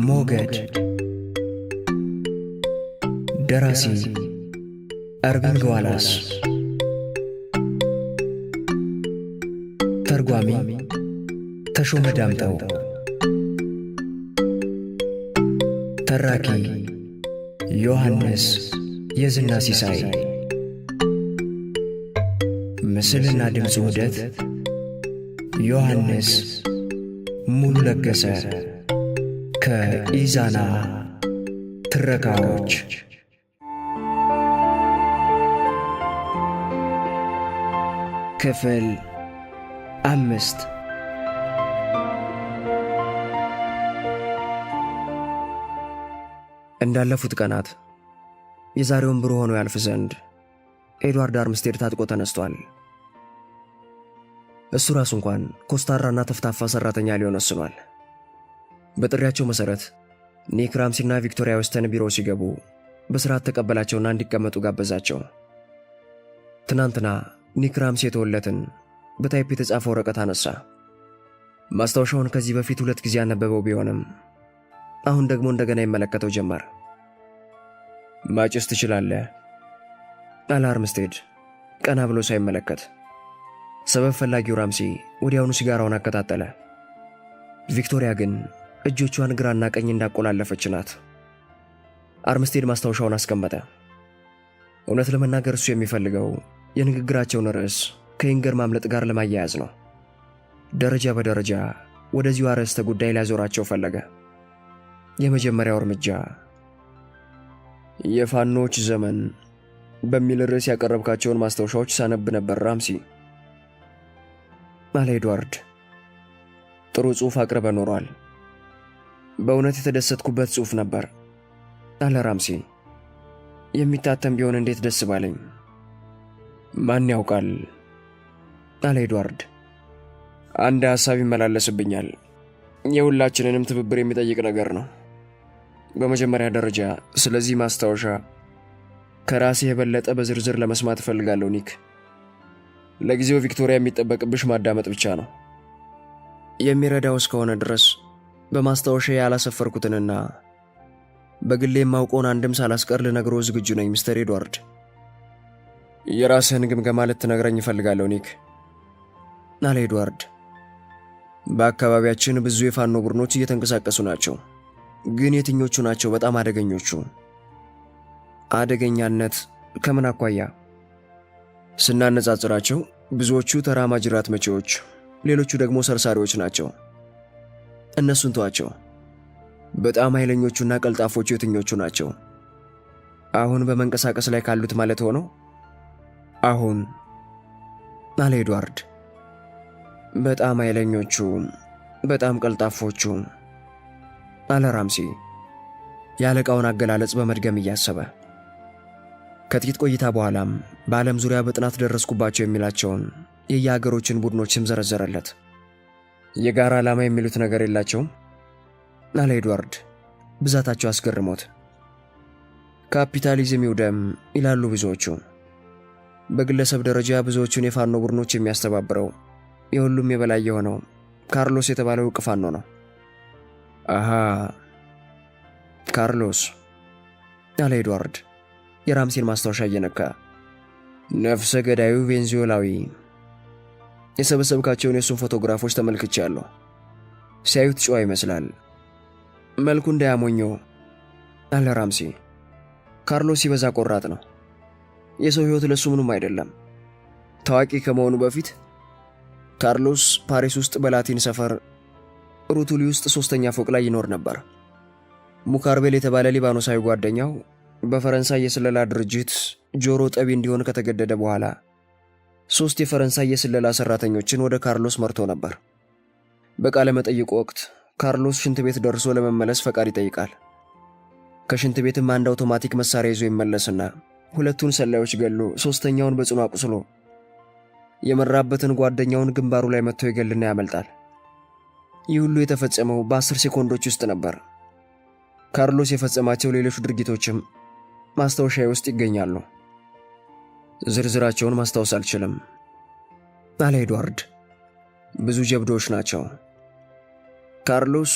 ሞገድ ደራሲ አርቪንግ ዋላስ ተርጓሚ ተሾመ ዳምጠው ተራኪ ዮሐንስ የዝና ሲሳይ ምስልና ድምፅ ውህደት ዮሐንስ ሙሉ ለገሰ ከኢዛና ትረካዎች። ክፍል 5። እንዳለፉት ቀናት የዛሬውን ብሩህ ሆኖ ያልፍ ዘንድ ኤድዋርድ አርምስቴድ ታጥቆ ተነስቷል። እሱ ራሱ እንኳን ኮስታራና ተፍታፋ ሰራተኛ ሊሆን ወስኗል። በጥሪያቸው መሰረት ኒክ ራምሲና ቪክቶሪያ ዌስተን ቢሮ ሲገቡ በስርዓት ተቀበላቸውና እንዲቀመጡ ጋበዛቸው። ትናንትና ኒክ ራምሲ የተወለትን በታይፕ የተጻፈ ወረቀት አነሳ። ማስታወሻውን ከዚህ በፊት 2 ጊዜ ያነበበው ቢሆንም አሁን ደግሞ እንደገና ይመለከተው ጀመር። ማጨስ ትችላለህ አለ አርምስቴድ ቀና ብሎ ሳይመለከት። ሰበብ ፈላጊው ራምሲ ወዲያውኑ ሲጋራውን አቀጣጠለ። ቪክቶሪያ ግን እጆቿን ግራና ቀኝ እንዳቆላለፈች ናት። አርምስቴድ ማስታወሻውን አስቀመጠ። እውነት ለመናገር እሱ የሚፈልገው የንግግራቸውን ርዕስ ከኢንገር ማምለጥ ጋር ለማያያዝ ነው። ደረጃ በደረጃ ወደዚሁ አርዕስተ ጉዳይ ሊያዞራቸው ፈለገ። የመጀመሪያው እርምጃ የፋኖች ዘመን በሚል ርዕስ ያቀረብካቸውን ማስታወሻዎች ሳነብ ነበር ራምሲ አለ ኤድዋርድ። ጥሩ ጽሑፍ አቅርበ ኖሯል። በእውነት የተደሰትኩበት ጽሑፍ ነበር አለ ራምሲ። የሚታተም ቢሆን እንዴት ደስ ባለኝ። ማን ያውቃል አለ ኤድዋርድ። አንድ ሐሳብ ይመላለስብኛል። የሁላችንንም ትብብር የሚጠይቅ ነገር ነው። በመጀመሪያ ደረጃ ስለዚህ ማስታወሻ ከራሴ የበለጠ በዝርዝር ለመስማት እፈልጋለሁ ኒክ። ለጊዜው ቪክቶሪያ የሚጠበቅብሽ ማዳመጥ ብቻ ነው። የሚረዳው እስከሆነ ድረስ በማስታወሻ ያላሰፈርኩትንና በግሌ የማውቀውን አንድም ሳላስቀር ልነግሮ ዝግጁ ነኝ ሚስተር ኤድዋርድ። የራስህን ግምገማ ልትነግረኝ እፈልጋለሁ ኒክ አለ ኤድዋርድ። በአካባቢያችን ብዙ የፋኖ ቡድኖች እየተንቀሳቀሱ ናቸው። ግን የትኞቹ ናቸው በጣም አደገኞቹ? አደገኛነት ከምን አኳያ? ስናነጻጽራቸው ብዙዎቹ ተራማጅ ራት መቼዎች፣ ሌሎቹ ደግሞ ሰርሳሪዎች ናቸው። እነሱን ተዋቸው። በጣም ኃይለኞቹና ቀልጣፎቹ የትኞቹ ናቸው? አሁን በመንቀሳቀስ ላይ ካሉት ማለት ሆነው? አሁን አለ ኤድዋርድ። በጣም ኃይለኞቹ፣ በጣም ቀልጣፎቹ አለ ራምሲ የአለቃውን አገላለጽ በመድገም እያሰበ። ከጥቂት ቆይታ በኋላም በዓለም ዙሪያ በጥናት ደረስኩባቸው የሚላቸውን የየሀገሮችን ቡድኖች ስም ዘረዘረለት። የጋራ ዓላማ የሚሉት ነገር የላቸውም አለ ኤድዋርድ ብዛታቸው አስገርሞት። ካፒታሊዝም ይውደም ይላሉ ብዙዎቹ። በግለሰብ ደረጃ ብዙዎቹን የፋኖ ቡድኖች የሚያስተባብረው የሁሉም የበላይ የሆነው ካርሎስ የተባለው ዕውቅ ፋኖ ነው። አሃ ካርሎስ አለ ኤድዋርድ የራምሲን ማስታወሻ እየነካ። ነፍሰ ገዳዩ ቬንዙዌላዊ። የሰበሰብካቸውን የሱን ፎቶግራፎች ተመልክቻለሁ። ሲያዩት ጨዋ ይመስላል። መልኩ እንዳያሞኘው አለ ራምሲ። ካርሎስ ሲበዛ ቆራጥ ነው። የሰው ሕይወት ለሱ ምንም አይደለም። ታዋቂ ከመሆኑ በፊት ካርሎስ ፓሪስ ውስጥ በላቲን ሰፈር ሩቱሊ ውስጥ 3ኛ ፎቅ ላይ ይኖር ነበር። ሙካርቤል የተባለ ሊባኖሳዊ ጓደኛው በፈረንሳይ የስለላ ድርጅት ጆሮ ጠቢ እንዲሆን ከተገደደ በኋላ 3 የፈረንሳይ የስለላ ሰራተኞችን ወደ ካርሎስ መርቶ ነበር። በቃለ መጠይቁ ወቅት ካርሎስ ሽንት ቤት ደርሶ ለመመለስ ፈቃድ ይጠይቃል። ከሽንት ቤትም አንድ አውቶማቲክ መሳሪያ ይዞ ይመለስና 2ቱን ሰላዮች ገሎ 3ኛውን በጽኑ አቁስሎ የመራበትን ጓደኛውን ግንባሩ ላይ መጥቶ ይገልና ያመልጣል። ይህ ሁሉ የተፈጸመው በ10 ሴኮንዶች ውስጥ ነበር። ካርሎስ የፈጸማቸው ሌሎች ድርጊቶችም ማስታወሻዬ ውስጥ ይገኛሉ። ዝርዝራቸውን ማስታወስ አልችልም አለ ኤድዋርድ። ብዙ ጀብዶች ናቸው። ካርሎስ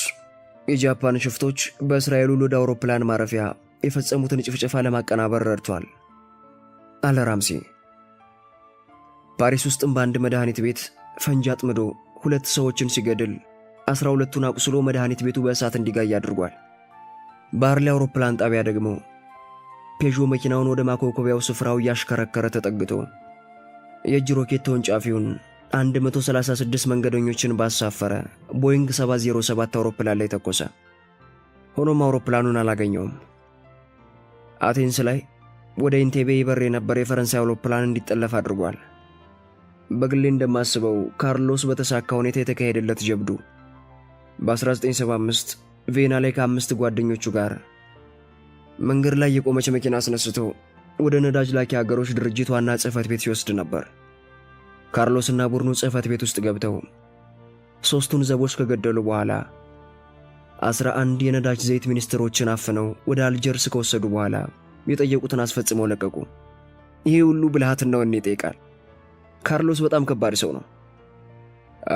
የጃፓን ሽፍቶች በእስራኤሉ ሎድ አውሮፕላን ማረፊያ የፈጸሙትን ጭፍጨፋ ለማቀናበር ረድቷል አለ ራምሲ። ፓሪስ ውስጥም በአንድ መድኃኒት ቤት ፈንጂ አጥምዶ 2 ሰዎችን ሲገድል 12ቱን አቁስሎ መድኃኒት ቤቱ በእሳት እንዲጋይ አድርጓል። ባርሊ አውሮፕላን ጣቢያ ደግሞ ፔዦ መኪናውን ወደ ማኮኮቢያው ስፍራው እያሽከረከረ ተጠግቶ የእጅ ሮኬት ተወንጫፊውን 136 መንገደኞችን ባሳፈረ ቦይንግ 707 አውሮፕላን ላይ ተኮሰ። ሆኖም አውሮፕላኑን አላገኘውም። አቴንስ ላይ ወደ ኢንቴቤ ይበር የነበረ የፈረንሳይ አውሮፕላን እንዲጠለፍ አድርጓል። በግሌ እንደማስበው ካርሎስ በተሳካ ሁኔታ የተካሄደለት ጀብዱ በ1975 ቬና ላይ ከ5 ጓደኞቹ ጋር መንገድ ላይ የቆመች መኪና አስነስቶ ወደ ነዳጅ ላኪ ሀገሮች ድርጅት ዋና ጽሕፈት ቤት ሲወስድ ነበር። ካርሎስና ቡድኑ ጽሕፈት ቤት ውስጥ ገብተው 3ቱን ዘቦች ከገደሉ በኋላ 11 የነዳጅ ዘይት ሚኒስትሮችን አፍነው ወደ አልጀርስ ከወሰዱ በኋላ የጠየቁትን አስፈጽመው ለቀቁ። ይሄ ሁሉ ብልሃትና ወኔ ይጠይቃል። ካርሎስ በጣም ከባድ ሰው ነው።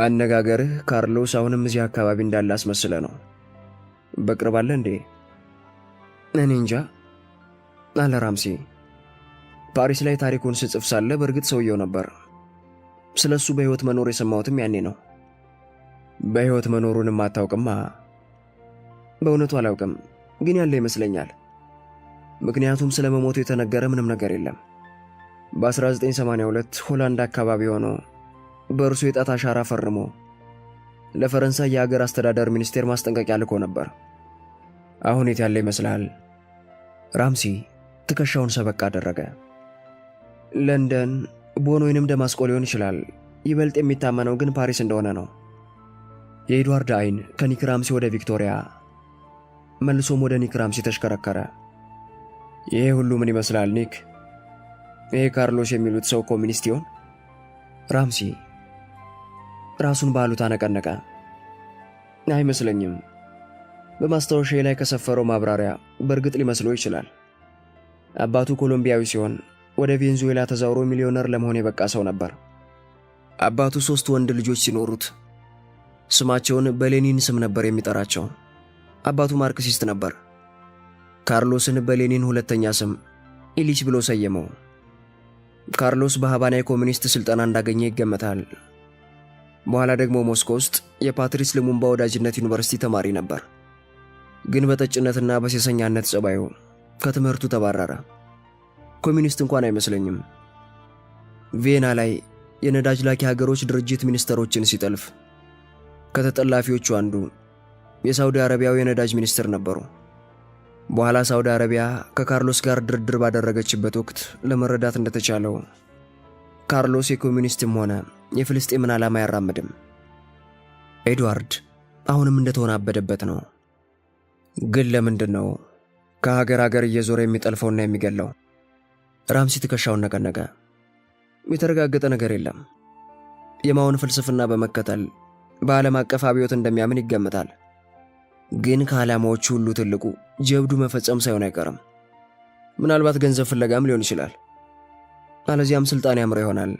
አነጋገርህ ካርሎስ አሁንም እዚህ አካባቢ እንዳለ አስመስለ ነው። በቅርብ አለ እንዴ? እኔ እንጃ አለ ራምሲ። ፓሪስ ላይ ታሪኩን ስጽፍ ሳለ በእርግጥ ሰውየው ነበር። ስለሱ በሕይወት መኖር የሰማሁትም ያኔ ነው። በሕይወት መኖሩንም አታውቅማ? በእውነቱ አላውቅም፣ ግን ያለ ይመስለኛል። ምክንያቱም ስለ መሞቱ የተነገረ ምንም ነገር የለም። በ1982 ሆላንድ አካባቢ ሆኖ በእርሱ የጣት አሻራ ፈርሞ ለፈረንሳይ የአገር አስተዳደር ሚኒስቴር ማስጠንቀቂያ ልኮ ነበር። አሁን የት ያለ ይመስላል? ራምሲ ትከሻውን ሰበቅ አደረገ። ለንደን፣ ቦን ወይንም ደማስቆ ሊሆን ይችላል። ይበልጥ የሚታመነው ግን ፓሪስ እንደሆነ ነው። የኤድዋርድ አይን ከኒክ ራምሲ ወደ ቪክቶሪያ መልሶም ወደ ኒክ ራምሲ ተሽከረከረ። ይሄ ሁሉ ምን ይመስላል ኒክ? ይሄ ካርሎስ የሚሉት ሰው ኮሚኒስት ይሆን? ራምሲ ራሱን ባሉት አነቀነቀ። አይመስለኝም። በማስታወሻዬ ላይ ከሰፈረው ማብራሪያ በእርግጥ ሊመስለው ይችላል። አባቱ ኮሎምቢያዊ ሲሆን ወደ ቬንዙዌላ ተዛውሮ ሚሊዮነር ለመሆን የበቃ ሰው ነበር። አባቱ 3 ወንድ ልጆች ሲኖሩት ስማቸውን በሌኒን ስም ነበር የሚጠራቸው። አባቱ ማርክሲስት ነበር። ካርሎስን በሌኒን ሁለተኛ ስም ኢሊች ብሎ ሰየመው። ካርሎስ በሃቫና የኮሚኒስት ስልጠና እንዳገኘ ይገመታል። በኋላ ደግሞ ሞስኮ ውስጥ የፓትሪስ ልሙምባ ወዳጅነት ዩኒቨርሲቲ ተማሪ ነበር። ግን በጠጭነትና በሴሰኛነት ጸባዩ ከትምህርቱ ተባረረ። ኮሚኒስት እንኳን አይመስለኝም። ቪየና ላይ የነዳጅ ላኪ ሀገሮች ድርጅት ሚኒስተሮችን ሲጠልፍ ከተጠላፊዎቹ አንዱ የሳውዲ አረቢያው የነዳጅ ሚኒስትር ነበሩ። በኋላ ሳውዲ አረቢያ ከካርሎስ ጋር ድርድር ባደረገችበት ወቅት ለመረዳት እንደተቻለው ካርሎስ የኮሚኒስትም ሆነ የፍልስጤምን ዓላማ አያራምድም። ኤድዋርድ አሁንም እንደተወናበደበት ነው። ግን ለምንድን ነው ከሀገር ሀገር እየዞረ የሚጠልፈውና የሚገለው? ራምሲ ትከሻውን ነቀነቀ። የተረጋገጠ ነገር የለም። የማውን ፍልስፍና በመከተል በዓለም አቀፍ አብዮት እንደሚያምን ይገመታል። ግን ከዓላማዎቹ ሁሉ ትልቁ ጀብዱ መፈጸም ሳይሆን አይቀርም። ምናልባት ገንዘብ ፍለጋም ሊሆን ይችላል። አለዚያም ስልጣን ያምር ይሆናል።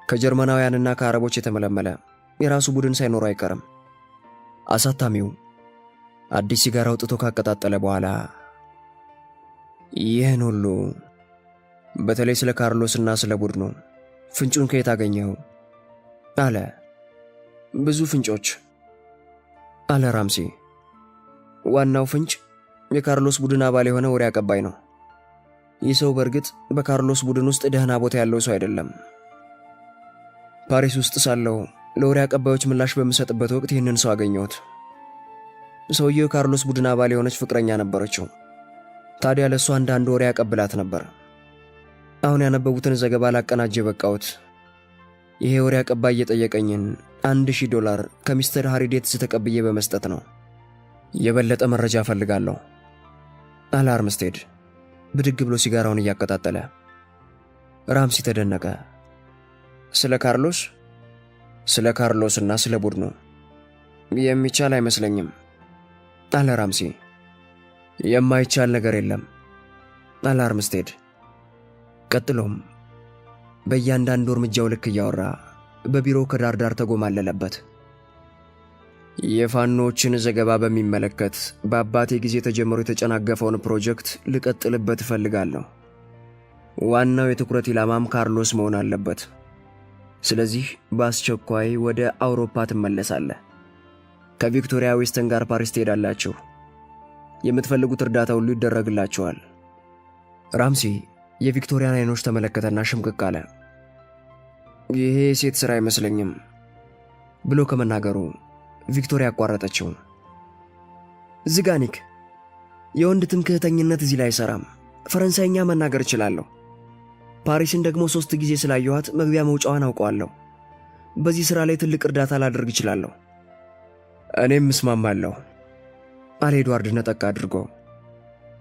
ከጀርመናውያንና ከአረቦች የተመለመለ የራሱ ቡድን ሳይኖር አይቀርም። አሳታሚው አዲስ ሲጋራ አውጥቶ ካቀጣጠለ በኋላ ይህን ሁሉ በተለይ ስለ ካርሎስና ስለ ቡድኑ ፍንጩን ከየት አገኘው? አለ። ብዙ ፍንጮች አለ ራምሲ። ዋናው ፍንጭ የካርሎስ ቡድን አባል የሆነ ወሬ አቀባይ ነው። ይህ ሰው በእርግጥ በካርሎስ ቡድን ውስጥ ደህና ቦታ ያለው ሰው አይደለም። ፓሪስ ውስጥ ሳለው ለወሬ አቀባዮች ምላሽ በምሰጥበት ወቅት ይህንን ሰው አገኘሁት። ሰውየው የካርሎስ ቡድን አባል የሆነች ፍቅረኛ ነበረችው። ታዲያ ለእሷ አንዳንድ ወሬ ያቀብላት ነበር። አሁን ያነበቡትን ዘገባ ላቀናጀ በቃሁት። ይሄ ወሬ አቀባይ የጠየቀኝን $1000 ከሚስተር ሃሪዴትስ ተቀብዬ በመስጠት ነው። የበለጠ መረጃ ፈልጋለሁ አለ አርምስቴድ ብድግ ብሎ ሲጋራውን እያቀጣጠለ። ራምሲ ተደነቀ። ስለ ካርሎስ? ስለ ካርሎስና ስለ ቡድኑ የሚቻል አይመስለኝም አለ ራምሲ። የማይቻል ነገር የለም አለ አርምስቴድ። ቀጥሎም በእያንዳንዱ እርምጃው ልክ እያወራ በቢሮው ከዳር ዳር ተጎማለለበት። የፋኖችን ዘገባ በሚመለከት በአባቴ ጊዜ ተጀምሮ የተጨናገፈውን ፕሮጀክት ልቀጥልበት እፈልጋለሁ። ዋናው የትኩረት ኢላማም ካርሎስ መሆን አለበት። ስለዚህ በአስቸኳይ ወደ አውሮፓ ትመለሳለህ። ከቪክቶሪያ ዌስተን ጋር ፓሪስ ትሄዳላችሁ። የምትፈልጉት እርዳታ ሁሉ ይደረግላችኋል። ራምሲ የቪክቶሪያን አይኖች ተመለከተና ሽምቅቅ አለ። ይሄ ሴት ሥራ አይመስለኝም ብሎ ከመናገሩ ቪክቶሪያ አቋረጠችው። ዝጋኒክ፣ የወንድ ትምክህተኝነት እዚህ ላይ አይሰራም። ፈረንሳይኛ መናገር እችላለሁ። ፓሪስን ደግሞ 3 ጊዜ ስላየኋት መግቢያ መውጫዋን አውቀዋለሁ። በዚህ ሥራ ላይ ትልቅ እርዳታ ላደርግ እችላለሁ። እኔም እስማማለሁ አለ ኤድዋርድ ነጠቅ አድርጎ።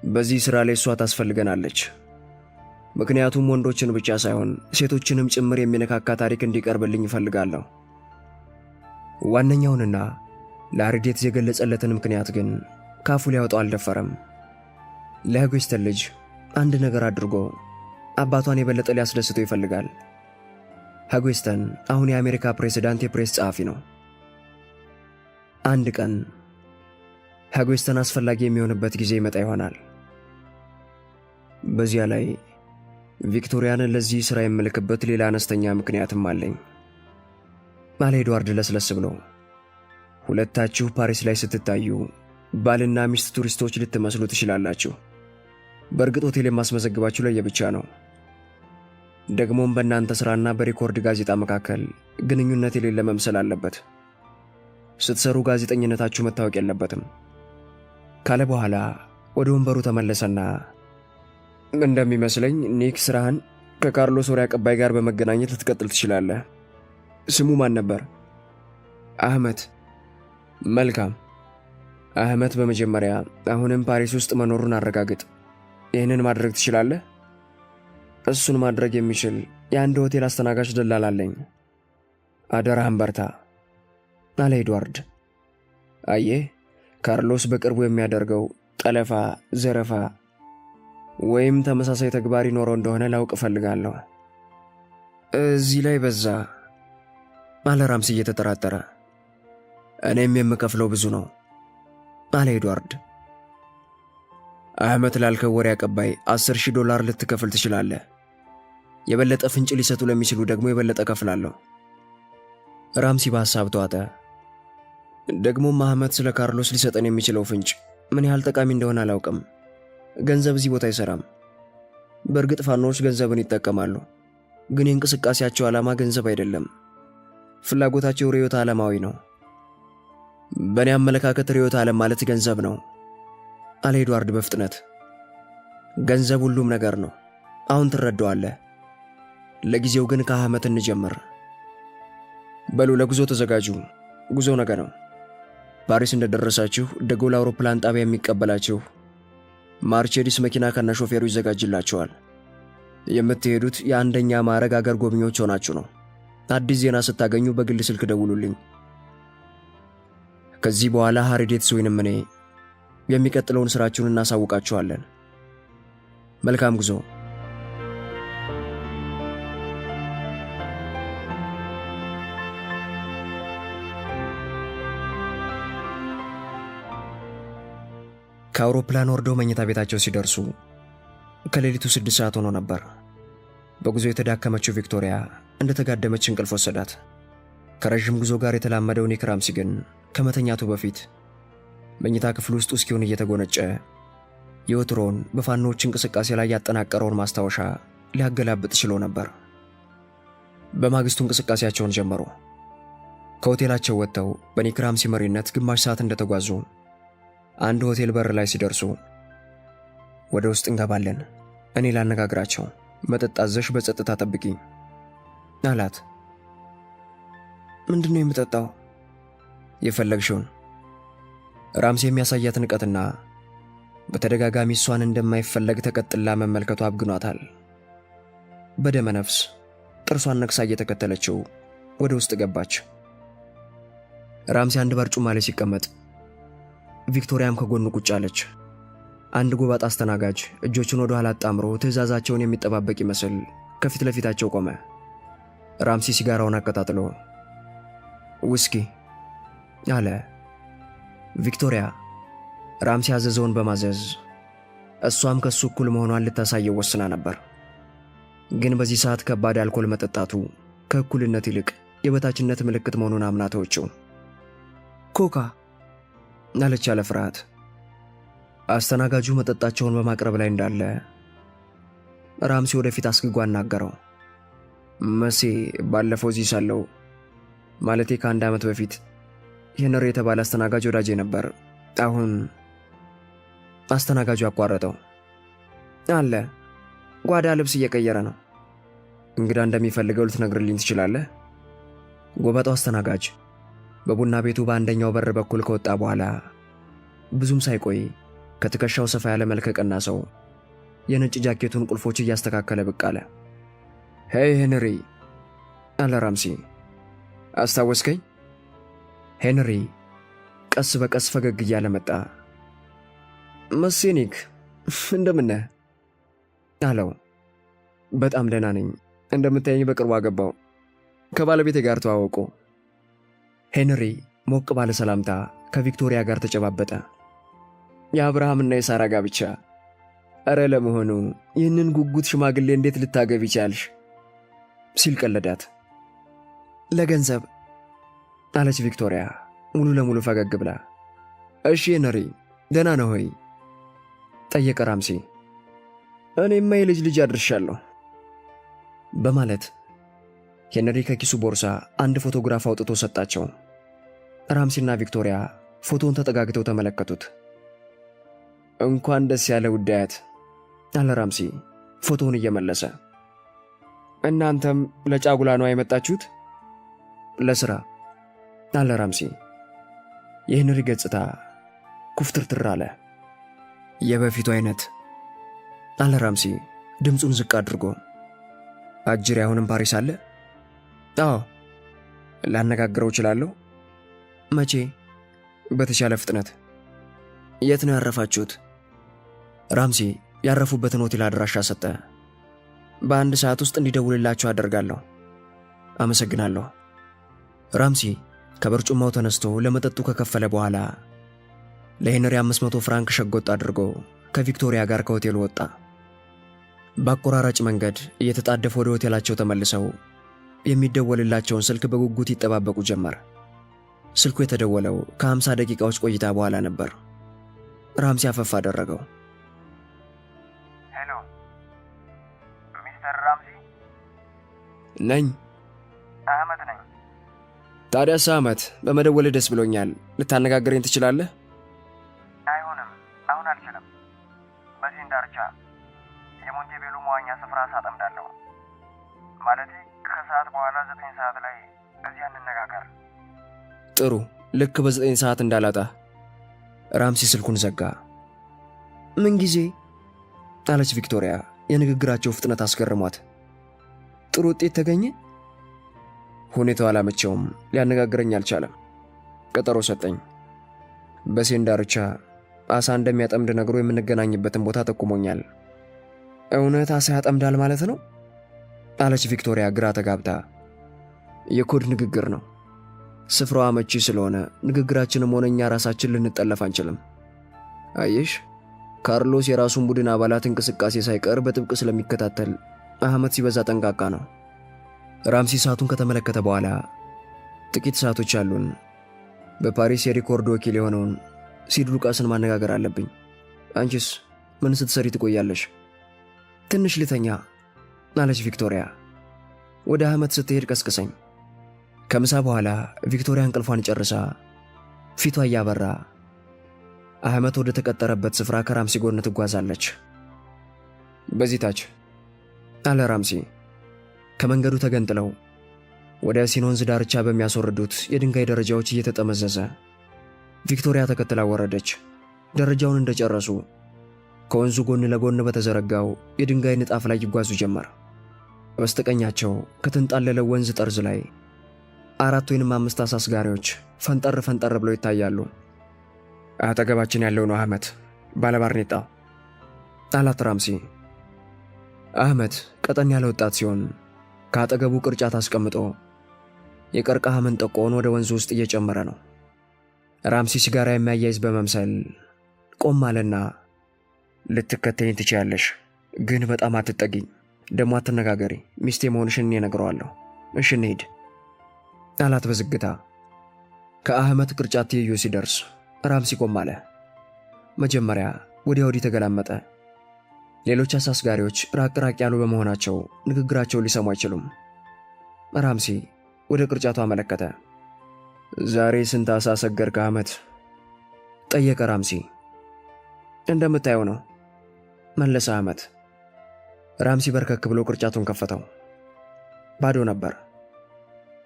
በዚህ ሥራ ላይ እሷ ታስፈልገናለች። ምክንያቱም ወንዶችን ብቻ ሳይሆን ሴቶችንም ጭምር የሚነካካ ታሪክ እንዲቀርብልኝ እፈልጋለሁ። ዋነኛውንና ለአርዴት የገለጸለትን ምክንያት ግን ካፉ ሊያወጣው አልደፈረም። ለሄጎስተን ልጅ አንድ ነገር አድርጎ አባቷን የበለጠ ሊያስደስተው ይፈልጋል። ሄጎስተን አሁን የአሜሪካ ፕሬዝዳንት የፕሬስ ጸሐፊ ነው። አንድ ቀን ሄጎስተን አስፈላጊ የሚሆንበት ጊዜ ይመጣ ይሆናል። በዚያ ላይ ቪክቶሪያንን ለዚህ ሥራ የምልክበት ሌላ አነስተኛ ምክንያትም አለኝ አለ ኤድዋርድ ለስለስ ብሎ። ሁለታችሁ ፓሪስ ላይ ስትታዩ ባልና ሚስት ቱሪስቶች ልትመስሉ ትችላላችሁ። በእርግጥ ሆቴል የማስመዘግባችሁ ለየብቻ ነው። ደግሞም በእናንተ ሥራና በሪኮርድ ጋዜጣ መካከል ግንኙነት የሌለ መምሰል አለበት። ስትሰሩ ጋዜጠኝነታችሁ መታወቅ የለበትም ካለ በኋላ ወደ ወንበሩ ተመለሰና እንደሚመስለኝ ኒክ ሥራህን ከካርሎስ ወሬ አቀባይ ጋር በመገናኘት ልትቀጥል ትችላለህ። ስሙ ማን ነበር? አህመት። መልካም አህመት፣ በመጀመሪያ አሁንም ፓሪስ ውስጥ መኖሩን አረጋግጥ። ይህንን ማድረግ ትችላለህ? እሱን ማድረግ የሚችል የአንድ ሆቴል አስተናጋጅ ደላላ አለኝ። አደራህን በርታ አለ ኤድዋርድ። አየህ፣ ካርሎስ በቅርቡ የሚያደርገው ጠለፋ፣ ዘረፋ ወይም ተመሳሳይ ተግባር ይኖረው እንደሆነ ላውቅ እፈልጋለሁ። እዚህ ላይ በዛ አለ ራምሲ እየተጠራጠረ። እኔም የምከፍለው ብዙ ነው አለ ኤድዋርድ። አህመት ላልከው ወሬ አቀባይ $10,000 ልትከፍል ትችላለህ። የበለጠ ፍንጭ ሊሰጡ ለሚችሉ ደግሞ የበለጠ ከፍላለሁ። ራምሲ በሐሳብ ተዋጠ። ደግሞም አህመት ስለ ካርሎስ ሊሰጠን የሚችለው ፍንጭ ምን ያህል ጠቃሚ እንደሆነ አላውቅም። ገንዘብ እዚህ ቦታ አይሰራም። በእርግጥ ፋኖዎች ገንዘብን ይጠቀማሉ፣ ግን የእንቅስቃሴያቸው ዓላማ ገንዘብ አይደለም። ፍላጎታቸው ርዕዮተ ዓለማዊ ነው። በእኔ አመለካከት ርዕዮተ ዓለም ማለት ገንዘብ ነው አለ ኤድዋርድ በፍጥነት። ገንዘብ ሁሉም ነገር ነው። አሁን ትረዳዋለህ። ለጊዜው ግን ከአህመት እንጀምር። በሉ ለጉዞ ተዘጋጁ። ጉዞ ነገ ነው። ፓሪስ እንደደረሳችሁ ደጎል አውሮፕላን ጣቢያ የሚቀበላችሁ ማርቼዲስ መኪና ከነ ሾፌሩ ይዘጋጅላችኋል። የምትሄዱት የአንደኛ ማዕረግ አገር ጎብኚዎች ሆናችሁ ነው። አዲስ ዜና ስታገኙ በግል ስልክ ደውሉልኝ። ከዚህ በኋላ ሃሪዴትስ ወይንም እኔ የሚቀጥለውን ሥራችሁን እናሳውቃችኋለን። መልካም ጉዞ። ከአውሮፕላን ወርደው መኝታ ቤታቸው ሲደርሱ ከሌሊቱ 6 ሰዓት ሆኖ ነበር። በጉዞ የተዳከመችው ቪክቶሪያ እንደተጋደመች እንቅልፍ ወሰዳት። ከረዥም ጉዞ ጋር የተላመደው ኒክ ራምሲ ግን ከመተኛቱ በፊት መኝታ ክፍል ውስጥ ውስኪውን እየተጎነጨ የወትሮውን በፋኖዎች እንቅስቃሴ ላይ ያጠናቀረውን ማስታወሻ ሊያገላብጥ ችሎ ነበር። በማግስቱ እንቅስቃሴያቸውን ጀመሩ። ከሆቴላቸው ወጥተው በኒክ ራምሲ መሪነት ግማሽ ሰዓት እንደተጓዙ አንድ ሆቴል በር ላይ ሲደርሱ ወደ ውስጥ እንገባለን፣ እኔ ላነጋግራቸው፣ መጠጥ አዘሽ በጸጥታ ጠብቂ አላት። ምንድነው የምጠጣው? የፈለግሽውን። ራምሲ የሚያሳያት ንቀትና በተደጋጋሚ እሷን እንደማይፈለግ ተቀጥላ መመልከቱ አብግኗታል። በደመ ነፍስ ጥርሷን ነክሳ እየተከተለችው ወደ ውስጥ ገባች። ራምሲ አንድ በርጩማ ላይ ሲቀመጥ ቪክቶሪያም ከጎኑ ቁጭ አለች። አንድ ጎባጣ አስተናጋጅ እጆቹን ወደ ኋላ አጣምሮ ትዕዛዛቸውን የሚጠባበቅ ይመስል ከፊት ለፊታቸው ቆመ። ራምሲ ሲጋራውን አቀጣጥሎ ውስኪ አለ። ቪክቶሪያ ራምሲ ያዘዘውን በማዘዝ እሷም ከሱ እኩል መሆኗን ልታሳየው ወስና ነበር። ግን በዚህ ሰዓት ከባድ አልኮል መጠጣቱ ከእኩልነት ይልቅ የበታችነት ምልክት መሆኑን አምና ተወችው። ኮካ አለች ያለ ፍርሃት። አስተናጋጁ መጠጣቸውን በማቅረብ ላይ እንዳለ ራምሲ ወደፊት አስግጓ አናገረው። መሴ ባለፈው እዚህ ሳለው ማለቴ ከ1 ዓመት በፊት ሄነሪ የተባለ አስተናጋጅ ወዳጄ ነበር። አሁን አስተናጋጁ አቋረጠው። አለ ጓዳ ልብስ እየቀየረ ነው። እንግዳ እንደሚፈልገው ልትነግርልኝ ትችላለህ? ጎበጣው አስተናጋጅ በቡና ቤቱ በአንደኛው በር በኩል ከወጣ በኋላ ብዙም ሳይቆይ ከትከሻው ሰፋ ያለ መልከቀና ሰው የነጭ ጃኬቱን ቁልፎች እያስተካከለ ብቅ አለ። ሄይ ሄንሪ አለ ራምሲ። አስታወስከኝ? ሄንሪ ቀስ በቀስ ፈገግ እያለ መጣ። መሴኒክ እንደምነህ አለው። በጣም ደህና ነኝ። እንደምታየኝ በቅርቡ አገባው። ከባለቤቴ ጋር ተዋወቁ። ሄንሪ ሞቅ ባለ ሰላምታ ከቪክቶሪያ ጋር ተጨባበጠ። የአብርሃምና የሳራ ጋብቻ። እረ ለመሆኑ ይህንን ጉጉት ሽማግሌ እንዴት ልታገቢ ቻልሽ? ሲል ቀለዳት። ለገንዘብ አለች ቪክቶሪያ ሙሉ ለሙሉ ፈገግ ብላ። እሺ ሄንሪ ደህና ነው ሆይ? ጠየቀ ራምሲ። እኔማ የልጅ ልጅ አድርሻለሁ በማለት ሄንሪ ከኪሱ ቦርሳ አንድ ፎቶግራፍ አውጥቶ ሰጣቸው። ራምሲና ቪክቶሪያ ፎቶውን ተጠጋግተው ተመለከቱት። እንኳን ደስ ያለ ውዳያት አለ ራምሲ ፎቶውን እየመለሰ። እናንተም ለጫጉላ ነው የመጣችሁት? ለሥራ አለ ራምሲ። የሄንሪ ገጽታ ኩፍትርትር አለ። የበፊቱ አይነት አለ ራምሲ ድምፁን ዝቅ አድርጎ። አጅሬ አሁንም ፓሪስ አለ? አዎ። ላነጋግረው እችላለሁ? መቼ? በተሻለ ፍጥነት። የት ነው ያረፋችሁት? ራምሲ ያረፉበትን ሆቴል አድራሻ ሰጠ። በ1 ሰዓት ውስጥ እንዲደውልላችሁ አደርጋለሁ። አመሰግናለሁ። ራምሲ ከበርጩማው ተነስቶ ለመጠጡ ከከፈለ በኋላ ለሄንሪ 500 ፍራንክ ሸጎጥ አድርጎ ከቪክቶሪያ ጋር ከሆቴሉ ወጣ። በአቆራራጭ መንገድ እየተጣደፉ ወደ ሆቴላቸው ተመልሰው የሚደወልላቸውን ስልክ በጉጉት ይጠባበቁ ጀመር። ስልኩ የተደወለው ከ50 ደቂቃዎች ቆይታ በኋላ ነበር። ራምሲ አፈፍ አደረገው። ሄሎ ሚስተር ራምሲ? ነኝ። አህመድ ነኝ። ታዲያስ አህመድ በመደወልህ ደስ ብሎኛል። ልታነጋግረኝ ትችላለህ? አይሆንም፣ አሁን አልችልም። በዚህ ዳርቻ የሞንቴቤሎ መዋኛ ስፍራ ሳጠምዳለሁ። ማለቴ ከሰዓት በኋላ 9 ሰዓት ላይ እዚህ እንነጋገር። ጥሩ፣ ልክ በ9 ሰዓት እንዳላጣ። ራምሲ ስልኩን ዘጋ። ምን ጊዜ አለች ቪክቶሪያ። የንግግራቸው ፍጥነት አስገርሟት። ጥሩ ውጤት ተገኘ? ሁኔታው አላመቸውም። ሊያነጋግረኝ አልቻለም። ቀጠሮ ሰጠኝ። በሴን ዳርቻ አሳ እንደሚያጠምድ ነግሮ የምንገናኝበትን ቦታ ጠቁሞኛል። እውነት አሳ ያጠምዳል ማለት ነው? አለች ቪክቶሪያ ግራ ተጋብታ። የኮድ ንግግር ነው። ስፍራው አመቺ ስለሆነ ንግግራችንም ሆነ እኛ ራሳችን ልንጠለፍ አንችልም። አየሽ፣ ካርሎስ የራሱን ቡድን አባላት እንቅስቃሴ ሳይቀር በጥብቅ ስለሚከታተል አህመድ ሲበዛ ጠንቃቃ ነው። ራምሲ ሰዓቱን ከተመለከተ በኋላ ጥቂት ሰዓቶች አሉን። በፓሪስ የሪኮርድ ወኪል የሆነውን ሲድ ሉቃስን ማነጋገር አለብኝ። አንቺስ ምን ስትሰሪ ትቆያለሽ? ትንሽ ልተኛ አለች ቪክቶሪያ። ወደ አህመድ ስትሄድ ቀስቅሰኝ። ከምሳ በኋላ ቪክቶሪያ እንቅልፏን ጨርሳ ፊቷ እያበራ አህመድ ወደ ተቀጠረበት ስፍራ ከራምሲ ጎን ትጓዛለች። በዚህ ታች አለ ራምሲ። ከመንገዱ ተገንጥለው ወደ ሲን ወንዝ ዳርቻ በሚያስወርዱት የድንጋይ ደረጃዎች እየተጠመዘዘ ቪክቶሪያ ተከትላ ወረደች። ደረጃውን እንደጨረሱ ከወንዙ ጎን ለጎን በተዘረጋው የድንጋይ ንጣፍ ላይ ይጓዙ ጀመር። በስተቀኛቸው ከተንጣለለው ወንዝ ጠርዝ ላይ 4 ወይም 5 አሳ አስጋሪዎች ፈንጠር ፈንጠር ብለው ይታያሉ። አጠገባችን ያለው ነው አህመድ ባለባርኔጣ አላት ራምሲ። አህመድ ቀጠን ያለ ወጣት ሲሆን ከአጠገቡ ቅርጫት አስቀምጦ የቀርከሃ መንጠቆውን ወደ ወንዙ ውስጥ እየጨመረ ነው። ራምሲ ሲጋራ የሚያያይዝ በመምሰል ቆም አለና ልትከተኝ ትችያለሽ፣ ግን በጣም አትጠጊኝ፣ ደግሞ አትነጋገሪ፣ ሚስቴ መሆንሽን እኔ እነግረዋለሁ። እሺ እንሂድ አላት በዝግታ። ከአህመት ቅርጫት ትይዩ ሲደርስ ራምሲ ቆም አለ። መጀመሪያ ወዲያ ወዲህ ተገላመጠ። ሌሎች አሳስጋሪዎች ራቅ ራቅ ያሉ በመሆናቸው ንግግራቸውን ሊሰሙ አይችሉም። ራምሲ ወደ ቅርጫቱ አመለከተ። ዛሬ ስንት አሳ ሰገርክ አህመት? ጠየቀ ራምሲ። እንደምታየው ነው መለሰ አህመት። ራምሲ በርከክ ብሎ ቅርጫቱን ከፈተው። ባዶ ነበር።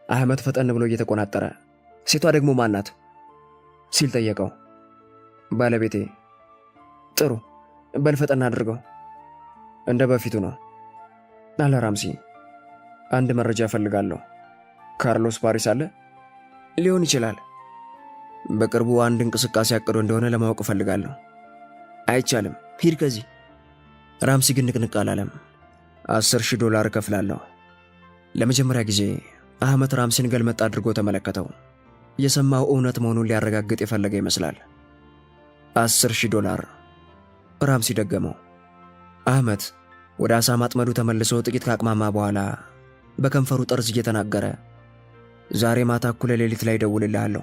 አህመት ፈጠን ብሎ እየተቆናጠረ ሴቷ ደግሞ ማናት ሲል ጠየቀው። ባለቤቴ። ጥሩ በል ፈጠን አድርገው። እንደ በፊቱ ነው አለ ራምሲ። አንድ መረጃ እፈልጋለሁ። ካርሎስ ፓሪስ አለ? ሊሆን ይችላል። በቅርቡ አንድ እንቅስቃሴ አቅዶ እንደሆነ ለማወቅ እፈልጋለሁ። አይቻልም፣ ሂድ ከዚህ። ራምሲ ግን ንቅንቅ አላለም። $10,000 እከፍላለሁ። ለመጀመሪያ ጊዜ አህመት ራምሲን ገልመጥ አድርጎ ተመለከተው። የሰማው እውነት መሆኑን ሊያረጋግጥ የፈለገ ይመስላል። $10,000 ራምሲ ደገመው። አህመት ወደ አሳ ማጥመዱ ተመልሶ ጥቂት ካቅማማ በኋላ በከንፈሩ ጠርዝ እየተናገረ ዛሬ ማታ እኩለ ሌሊት ላይ ደውልልሃለሁ፣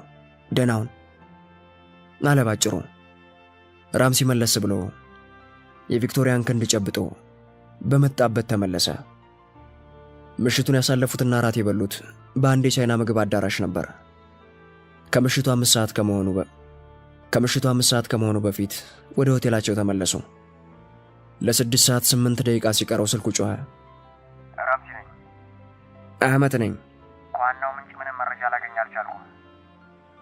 ደህና ሁን አለ ባጭሩ። ራምሲ መለስ ብሎ የቪክቶሪያን ክንድ ጨብጦ በመጣበት ተመለሰ። ምሽቱን ያሳለፉትና ራት የበሉት በአንድ የቻይና ምግብ አዳራሽ ነበር። ከምሽቱ 5 ሰዓት ከመሆኑ በፊት ወደ ሆቴላቸው ተመለሱ። ለ6 ሰዓት 8 ደቂቃ ሲቀረው ስልኩ ጮኸ። ራምሲ ነኝ። አህመት ነኝ። ከዋናው ምንጭ ምንም መረጃ ላገኝ አልቻልኩም።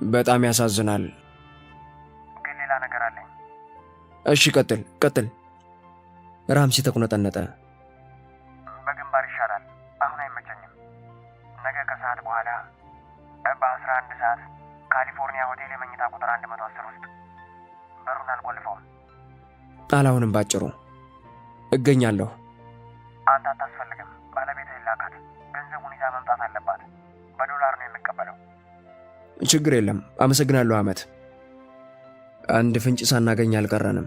በጣም ያሳዝናል። ግን ሌላ ነገር አለኝ። እሺ ቀጥል። ራምሲ ተቁነጠነጠ። በግንባር ይሻላል። አሁን አይመቸኝም። ነገ ከሰዓት በኋላ በ11 ሰዓት ካሊፎርኒያ ሆቴል የመኝታ ቁጥር 110 ውስጥ በሩን አልቆልፈውም። አላሁንም ባጭሩ እገኛለሁ። አንተ አታስፈልግም። ባለቤት ይላካት። ገንዘቡን ይዛ መምጣት አለባት። በዶላር ነው የምቀበለው። ችግር የለም። አመሰግናለሁ አህመት። አንድ ፍንጭ ሳናገኝ አልቀረንም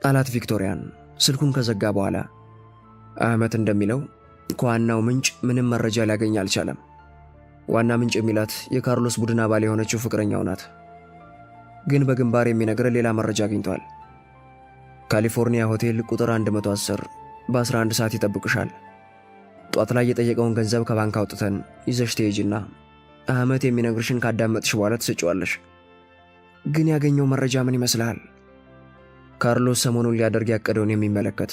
አላት ቪክቶሪያን ስልኩን ከዘጋ በኋላ። አህመት እንደሚለው ከዋናው ምንጭ ምንም መረጃ ሊያገኝ አልቻለም። ዋና ምንጭ የሚላት የካርሎስ ቡድን አባል የሆነችው ፍቅረኛው ናት። ግን በግንባር የሚነግረን ሌላ መረጃ አግኝቷል። ካሊፎርኒያ ሆቴል ቁጥር 110 በ11 ሰዓት ይጠብቅሻል። ጧት ላይ የጠየቀውን ገንዘብ ከባንክ አውጥተን ይዘሽ ትሄጂና አህመት የሚነግርሽን ካዳመጥሽ በኋላ ትሰጪዋለሽ። ግን ያገኘው መረጃ ምን ይመስልሃል? ካርሎስ ሰሞኑን ሊያደርግ ያቀደውን የሚመለከት።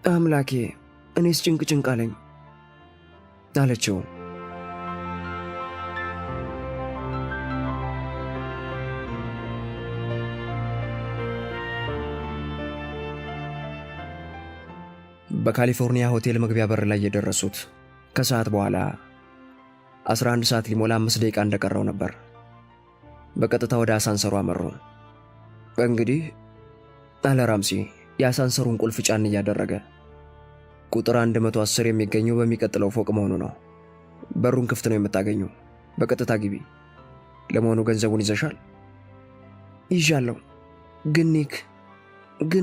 አምላኬ፣ እኔስ ጭንቅ አለኝ አለችው። በካሊፎርኒያ ሆቴል መግቢያ በር ላይ የደረሱት ከሰዓት በኋላ 11 ሰዓት ሊሞላ 5 ደቂቃ እንደቀረው ነበር። በቀጥታ ወደ አሳንሰሩ አመሩ። እንግዲህ አለ ራምሲ የአሳንሰሩን ቁልፍ ጫን እያደረገ፣ ቁጥር 110 የሚገኘው በሚቀጥለው ፎቅ መሆኑ ነው። በሩን ክፍት ነው የምታገኙ። በቀጥታ ግቢ። ለመሆኑ ገንዘቡን ይዘሻል? ይዣለሁ። ግን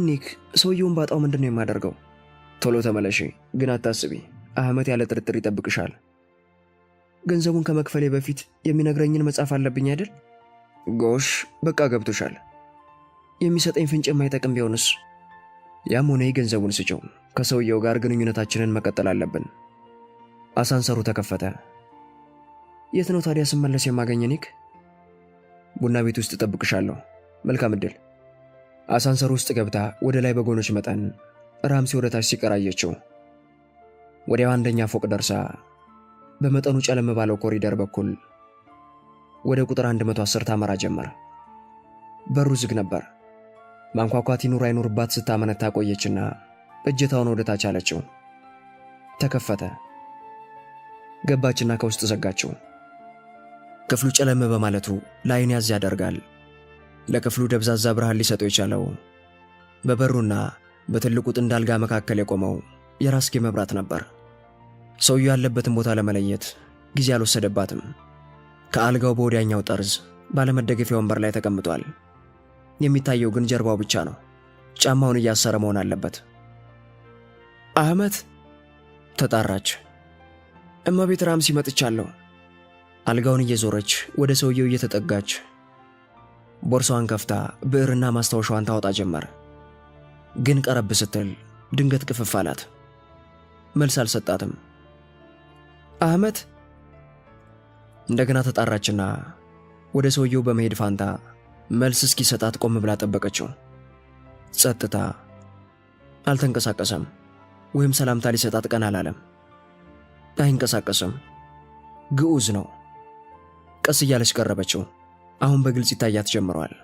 ኒክ ሰውየውን ባጣው ምንድን ነው የማደርገው? ቶሎ ተመለሺ። ግን አታስቢ፣ አህመት ያለ ጥርጥር ይጠብቅሻል። ገንዘቡን ከመክፈሌ በፊት የሚነግረኝን መጻፍ አለብኝ አይደል? ጎሽ፣ በቃ ገብቶሻል። የሚሰጠኝ ፍንጭ የማይጠቅም ቢሆንስ? ያም ሆነ ገንዘቡን ስጪው። ከሰውየው ጋር ግንኙነታችንን መቀጠል አለብን። አሳንሰሩ ተከፈተ። የት ነው ታዲያ ስመለስ የማገኝ ኒክ? ቡና ቤት ውስጥ እጠብቅሻለሁ። መልካም ዕድል። አሳንሰሩ ውስጥ ገብታ ወደ ላይ በጎኖች መጠን ራምሲ ወደ ታች ሲቀራየችው፣ ወዲያው አንደኛ ፎቅ ደርሳ በመጠኑ ጨለም ባለው ኮሪደር በኩል ወደ ቁጥር 110 ታመራ ጀመር። በሩ ዝግ ነበር። ማንኳኳት ይኑር አይኑርባት ስታመነታ ቆየችና እጀታውን ወደ ታች አለችው። ተከፈተ። ገባችና ከውስጥ ዘጋችው። ክፍሉ ጨለም በማለቱ ለዓይን ያዝ ያደርጋል። ለክፍሉ ደብዛዛ ብርሃን ሊሰጠው የቻለው በበሩና በትልቁ ጥንድ አልጋ መካከል የቆመው የራስጌ መብራት ነበር። ሰውየው ያለበትን ቦታ ለመለየት ጊዜ አልወሰደባትም። ከአልጋው በወዲያኛው ጠርዝ ባለመደገፊያ ወንበር ላይ ተቀምጧል። የሚታየው ግን ጀርባው ብቻ ነው። ጫማውን እያሰረ መሆን አለበት። አህመት ተጣራች። እመቤት ራምሲ መጥቻለሁ። አልጋውን እየዞረች ወደ ሰውየው እየተጠጋች ቦርሳዋን ከፍታ ብዕርና ማስታወሻዋን ታወጣ ጀመር። ግን ቀረብ ስትል ድንገት ቅፍፍ አላት። መልስ አልሰጣትም። አህመት እንደገና ተጣራችና ወደ ሰውየው በመሄድ ፋንታ መልስ እስኪሰጣት ቆም ብላ ጠበቀችው። ጸጥታ። አልተንቀሳቀሰም፣ ወይም ሰላምታ ሊሰጣት ቀና አላለም። አይንቀሳቀስም። ግዑዝ ነው። ቀስ እያለች ቀረበችው። አሁን በግልጽ ይታያት ጀምሯል።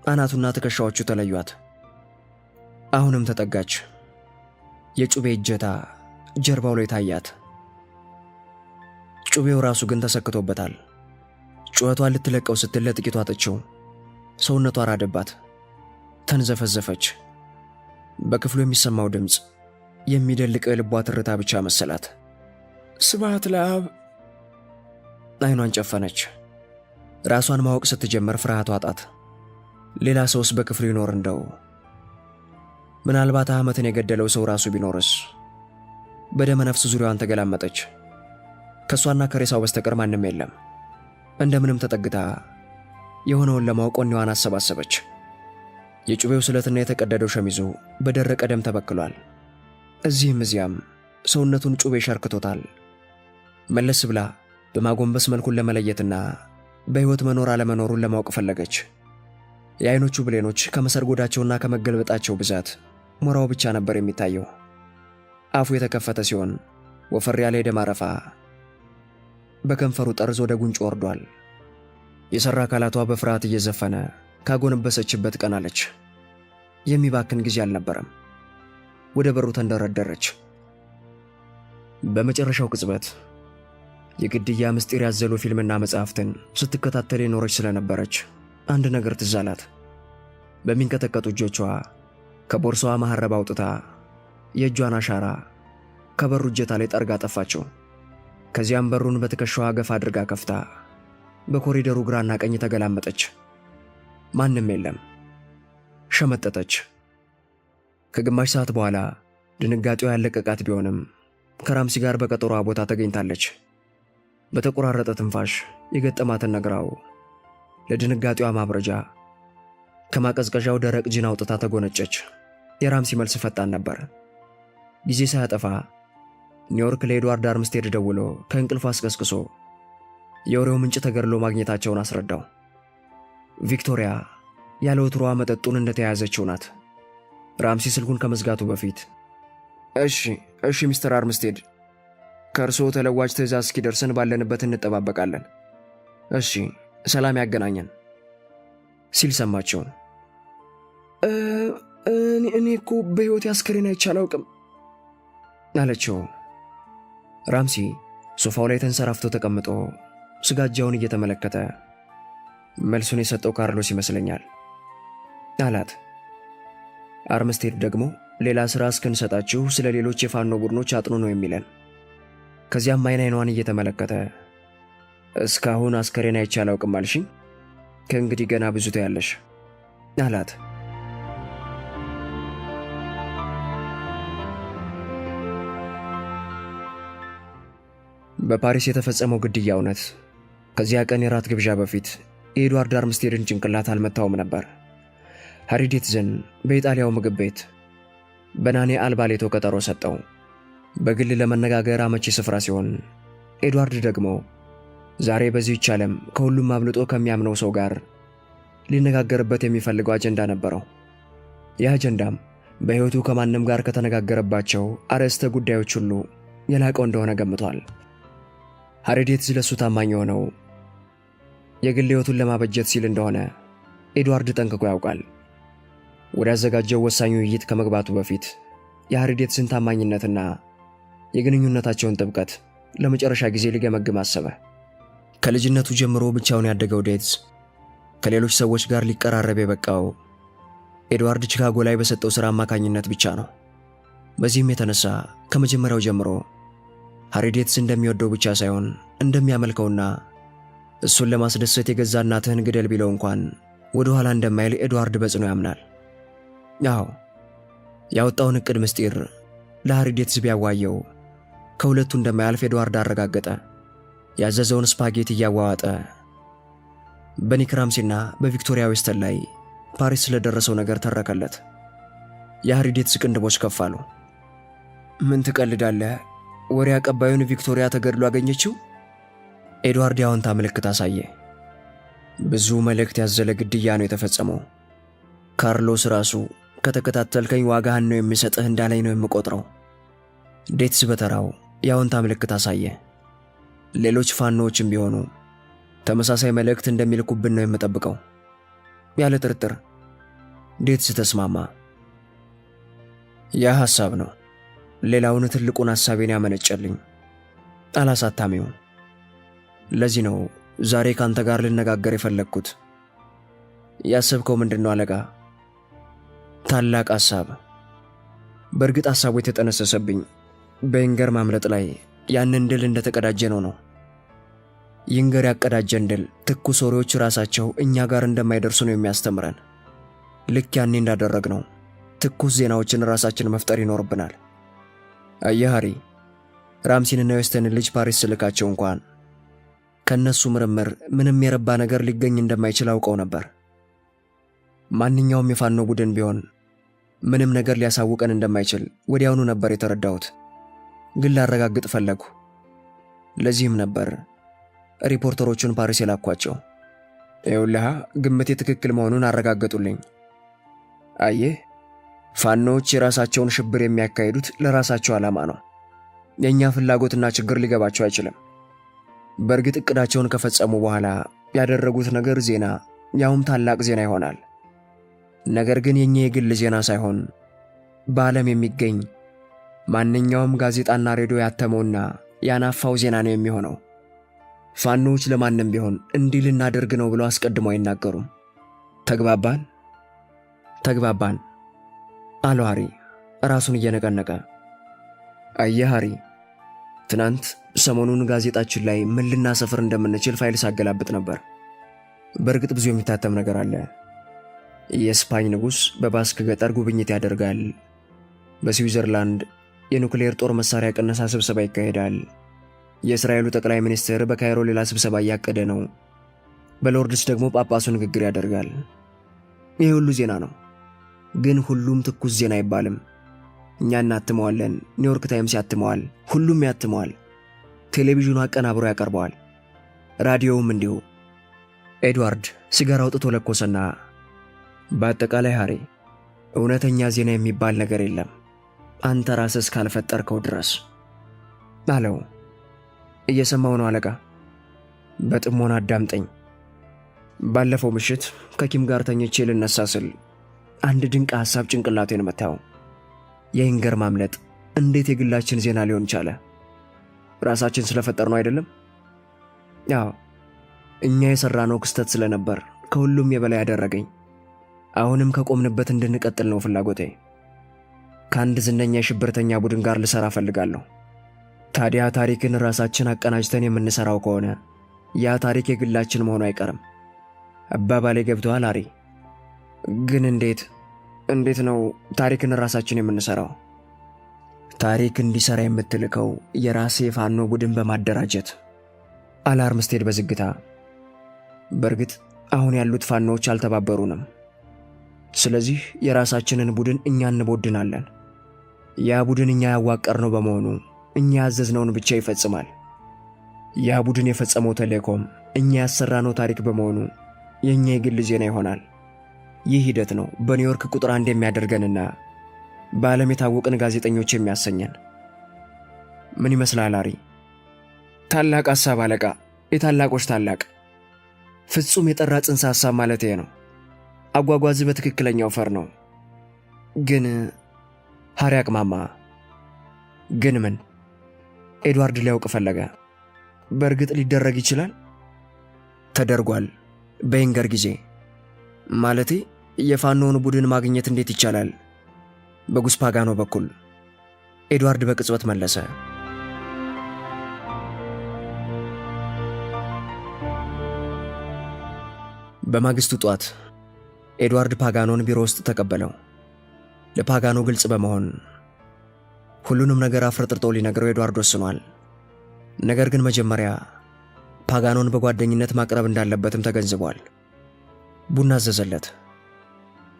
አናቱና ትከሻዎቹ ተለዩአት። አሁንም ተጠጋች። የጩቤ እጀታ ጀርባው ላይ ታያት። ጩቤው ራሱ ግን ተሰክቶበታል። ጩኸቷን ልትለቀው ስትል ለጥቂቷ አጠችው። ሰውነቷ ራደባት። ተንዘፈዘፈች። በክፍሉ የሚሰማው ድምፅ የሚደልቀው የልቧ ትርታ ብቻ መሰላት። ስብሐት ለአብ። አይኗን ጨፈነች። ራሷን ማወቅ ስትጀምር ፍርሃቷ አጣት። ሌላ ሰውስ በክፍሉ ይኖር እንደው? ምናልባት አህመትን የገደለው ሰው ራሱ ቢኖርስ? በደመ ነፍስ ዙሪያዋን ተገላመጠች። ከሷና ከሬሳው በስተቀር ማንም የለም። እንደምንም ተጠግታ የሆነውን ለማወቅ ወኔዋን አሰባሰበች። የጩቤው ስለትና የተቀደደው ሸሚዙ በደረቀ ደም ተበክሏል። እዚህም እዚያም ሰውነቱን ጩቤ ሸርክቶታል። መለስ ብላ በማጎንበስ መልኩን ለመለየትና በሕይወት መኖር አለመኖሩን ለማወቅ ፈለገች። የዓይኖቹ ብሌኖች ከመሰርጎዳቸውና ከመገልበጣቸው ብዛት ሞራው ብቻ ነበር የሚታየው። አፉ የተከፈተ ሲሆን ወፈር ያለ የደም አረፋ በከንፈሩ ጠርዝ ወደ ጉንጭ ወርዷል። የሠራ አካላቷ በፍርሃት እየዘፈነ ካጎነበሰችበት ቀናለች። የሚባክን ጊዜ አልነበረም። ወደ በሩ ተንደረደረች። በመጨረሻው ቅጽበት የግድያ ምስጢር ያዘሉ ፊልምና መጽሐፍትን ስትከታተል የኖረች ስለነበረች አንድ ነገር ትዝ አላት። በሚንቀጠቀጡ እጆቿ ከቦርሳዋ መሐረብ አውጥታ የእጇን አሻራ ከበሩ እጀታ ላይ ጠርጋ ጠፋችው። ከዚያም በሩን በትከሻዋ ገፋ አድርጋ ከፍታ በኮሪደሩ ግራና ቀኝ ተገላመጠች። ማንም የለም። ሸመጠጠች። ከግማሽ ሰዓት በኋላ ድንጋጤዋ ያለቀቃት ቢሆንም ከራምሲ ጋር በቀጠሮዋ ቦታ ተገኝታለች። በተቆራረጠ ትንፋሽ የገጠማትን ነግራው ለድንጋጤዋ ማብረጃ ከማቀዝቀዣው ደረቅ ጂን አውጥታ ተጎነጨች። የራምሲ መልስ ፈጣን ነበር። ጊዜ ሳያጠፋ ኒውዮርክ ለኤድዋርድ አርምስቴድ ደውሎ ከእንቅልፉ አስቀስቅሶ የወሬው ምንጭ ተገድሎ ማግኘታቸውን አስረዳው። ቪክቶሪያ ያለ ወትሮዋ መጠጡን እንደተያያዘችው ናት። ራምሲ ስልኩን ከመዝጋቱ በፊት እሺ ሚስተር አርምስቴድ፣ ከእርስዎ ተለዋጭ ትዕዛዝ እስኪደርስን ባለንበት እንጠባበቃለን። እሺ ሰላም ያገናኘን ሲል ሰማቸው። እኔ እኮ በሕይወት አስከሬን አይቼ አላውቅም አለችው። ራምሲ ሶፋው ላይ ተንሰራፍቶ ተቀምጦ ስጋጃውን እየተመለከተ መልሱን የሰጠው ካርሎስ ይመስለኛል አላት። አርምስቴድ ደግሞ ሌላ ሥራ እስክንሰጣችሁ ስለ ሌሎች የፋኖ ቡድኖች አጥኑ ነው የሚለን። ከዚያም አይኗን እየተመለከተ እስካሁን አስከሬን አይቼ አላውቅም አልሽኝ? ከእንግዲህ ገና ብዙ ታያለሽ አላት። በፓሪስ የተፈጸመው ግድያ እውነት ከዚያ ቀን የራት ግብዣ በፊት የኤድዋርድ አርምስቴድን ጭንቅላት አልመታውም ነበር። ሃሪዴትዝን በኢጣሊያው ምግብ ቤት በናኔ አልባሌቶ ቀጠሮ ሰጠው። በግል ለመነጋገር አመቺ ስፍራ ሲሆን ኤድዋርድ ደግሞ ዛሬ በዚህች ዓለም ከሁሉም አብልጦ ከሚያምነው ሰው ጋር ሊነጋገርበት የሚፈልገው አጀንዳ ነበረው። ይህ አጀንዳም በሕይወቱ ከማንም ጋር ከተነጋገረባቸው አርዕስተ ጉዳዮች ሁሉ የላቀው እንደሆነ ገምቷል። ሃሪዴትዝ ለሱ ታማኝ የሆነው የግል ሕይወቱን ለማበጀት ሲል እንደሆነ ኤድዋርድ ጠንቅቆ ያውቃል። ወደ ያዘጋጀው ወሳኝ ውይይት ከመግባቱ በፊት የሃሪዴትዝን ታማኝነትና የግንኙነታቸውን ጥብቀት ለመጨረሻ ጊዜ ሊገመግም አሰበ። ከልጅነቱ ጀምሮ ብቻውን ያደገው ዴትዝ ከሌሎች ሰዎች ጋር ሊቀራረብ የበቃው ኤድዋርድ ቺካጎ ላይ በሰጠው ሥራ አማካኝነት ብቻ ነው። በዚህም የተነሳ ከመጀመሪያው ጀምሮ ሃሪዴትዝ እንደሚወደው ብቻ ሳይሆን እንደሚያመልከውና እሱን ለማስደሰት የገዛ እናትህን ግደል ቢለው እንኳን ወደ ኋላ እንደማይል ኤድዋርድ በጽኑ ያምናል። አዎ ያወጣውን ዕቅድ ምስጢር ለሃሪ ዴትስ ቢያዋየው ከሁለቱ እንደማያልፍ ኤድዋርድ አረጋገጠ። ያዘዘውን ስፓጌቲ እያዋዋጠ በኒክ ራምሲና በቪክቶሪያ ዌስተን ላይ ፓሪስ ስለደረሰው ነገር ተረከለት። የሃሪ ዴትስ ቅንድቦች ከፍ አሉ። ምን ትቀልዳለህ? ወሬ አቀባዩን ቪክቶሪያ ተገድሎ አገኘችው? ኤድዋርድ የአዎንታ ምልክት አሳየ። ብዙ መልእክት ያዘለ ግድያ ነው የተፈጸመው። ካርሎስ ራሱ ከተከታተልከኝ ዋጋህን ነው የሚሰጥህ እንዳለኝ ነው የምቆጥረው። ዴትስ በተራው የአዎንታ ምልክት አሳየ። ሌሎች ፋኖዎችም ቢሆኑ ተመሳሳይ መልእክት እንደሚልኩብን ነው የምጠብቀው። ያለ ጥርጥር ዴትስ ተስማማ። ያ ሐሳብ ነው ሌላውን ትልቁን ሐሳቤን ያመነጨልኝ፣ አላሳታሚው። ለዚህ ነው ዛሬ ካንተ ጋር ልነጋገር የፈለግኩት። ያሰብከው ምንድነው አለቃ? ታላቅ ሐሳብ። በእርግጥ ሐሳቡ የተጠነሰሰብኝ በይንገር ማምለጥ ላይ ያንን ድል እንደተቀዳጀ ነው። ይንገር ያቀዳጀን ድል ትኩስ ወሬዎች ራሳቸው እኛ ጋር እንደማይደርሱ ነው የሚያስተምረን። ልክ ያኔ እንዳደረግነው ትኩስ ዜናዎችን ራሳችን መፍጠር ይኖርብናል። አየህ ሃሪ፣ ራምሲንና ዌስተንን ልጅ ፓሪስ ስልካቸው እንኳን ከነሱ ምርምር ምንም የረባ ነገር ሊገኝ እንደማይችል አውቀው ነበር። ማንኛውም የፋኖ ቡድን ቢሆን ምንም ነገር ሊያሳውቀን እንደማይችል ወዲያውኑ ነበር የተረዳሁት። ግን ላረጋግጥ ፈለጉ። ለዚህም ነበር ሪፖርተሮቹን ፓሪስ የላኳቸው። ይኸውልህ ግምቴ ትክክል መሆኑን አረጋገጡልኝ። አየህ፣ ፋኖዎች የራሳቸውን ሽብር የሚያካሂዱት ለራሳቸው ዓላማ ነው። የእኛ ፍላጎትና ችግር ሊገባቸው አይችልም። በእርግጥ ዕቅዳቸውን ከፈጸሙ በኋላ ያደረጉት ነገር ዜና፣ ያውም ታላቅ ዜና ይሆናል። ነገር ግን የኛ የግል ዜና ሳይሆን በዓለም የሚገኝ ማንኛውም ጋዜጣና ሬዲዮ ያተመውና ያናፋው ዜና ነው የሚሆነው። ፋኖዎች ለማንም ቢሆን እንዲህ ልናደርግ ነው ብለው አስቀድመው አይናገሩም። ተግባባን? ተግባባን አለው ሃሪ ራሱን እየነቀነቀ። አየህ ሃሪ፣ ትናንት ሰሞኑን ጋዜጣችን ላይ ምን ልናሰፍር እንደምንችል ፋይል ሳገላብጥ ነበር። በእርግጥ ብዙ የሚታተም ነገር አለ። የስፓኝ ንጉሥ በባስክ ገጠር ጉብኝት ያደርጋል። በስዊዘርላንድ የኑክሌር ጦር መሳሪያ ቅነሳ ስብሰባ ይካሄዳል። የእስራኤሉ ጠቅላይ ሚኒስትር በካይሮ ሌላ ስብሰባ እያቀደ ነው። በሎርድስ ደግሞ ጳጳሱ ንግግር ያደርጋል። ይህ ሁሉ ዜና ነው። ግን ሁሉም ትኩስ ዜና አይባልም። እኛ እናትመዋለን፣ ኒውዮርክ ታይምስ ያትመዋል፣ ሁሉም ያትመዋል። ቴሌቪዥኑ አቀናብሮ ያቀርበዋል፣ ራዲዮውም እንዲሁ። ኤድዋርድ ሲጋራ አውጥቶ ለኮሰና በአጠቃላይ ሃሪ፣ እውነተኛ ዜና የሚባል ነገር የለም አንተ ራስህ እስካልፈጠርከው ድረስ አለው። እየሰማው ነው አለቃ። በጥሞና አዳምጠኝ። ባለፈው ምሽት ከኪም ጋር ተኝቼ ልነሳ ስል አንድ ድንቅ ሐሳብ ጭንቅላቴን መታው። የይንገር ማምለጥ እንዴት የግላችን ዜና ሊሆን ቻለ? ራሳችን ስለፈጠር ነው አይደለም? ያው እኛ የሰራነው ክስተት ስለነበር ከሁሉም የበላይ ያደረገኝ። አሁንም ከቆምንበት እንድንቀጥል ነው ፍላጎቴ። ከአንድ ዝነኛ የሽብርተኛ ቡድን ጋር ልሰራ ፈልጋለሁ። ታዲያ ታሪክን ራሳችን አቀናጅተን የምንሰራው ከሆነ ያ ታሪክ የግላችን መሆኑ አይቀርም። አባባሌ ገብቶሃል ሃሪ? ግን እንዴት ነው ታሪክን ራሳችን የምንሰራው? ታሪክ እንዲሰራ የምትልከው የራሴ ፋኖ ቡድን በማደራጀት አለ አርምስቴድ በዝግታ። በእርግጥ አሁን ያሉት ፋኖዎች አልተባበሩንም። ስለዚህ የራሳችንን ቡድን እኛ እንቦድናለን። ያ ቡድን እኛ ያዋቀርነው በመሆኑ እኛ ያዘዝነውን ብቻ ይፈጽማል። ያ ቡድን የፈጸመው ተልእኮም እኛ ያሰራነው ታሪክ በመሆኑ የኛ የግል ዜና ይሆናል። ይህ ሂደት ነው በኒውዮርክ ቁጥር 1 የሚያደርገንና በዓለም የታወቅን ጋዜጠኞች የሚያሰኘን። ምን ይመስላል ሃሪ? ታላቅ ሐሳብ አለቃ፣ የታላቆች ታላቅ፣ ፍጹም የጠራ ጽንሰ ሐሳብ ማለት ይሄ ነው። አጓጓዝ በትክክለኛው ፈር ነው። ግን ሃሪ አቅማማ። ግን ምን? ኤድዋርድ ሊያውቅ ፈለገ። በእርግጥ ሊደረግ ይችላል? ተደርጓል በይንገር ጊዜ። ማለቴ የፋኖውን ቡድን ማግኘት እንዴት ይቻላል? በጉስፓጋኖ በኩል። ኤድዋርድ በቅጽበት መለሰ። በማግስቱ ጧት ኤድዋርድ ፓጋኖን ቢሮ ውስጥ ተቀበለው። ለፓጋኖ ግልጽ በመሆን ሁሉንም ነገር አፍረጥርጦ ሊነግረው ኤድዋርድ ወስኗል። ነገር ግን መጀመሪያ ፓጋኖን በጓደኝነት ማቅረብ እንዳለበትም ተገንዝቧል። ቡና አዘዘለት።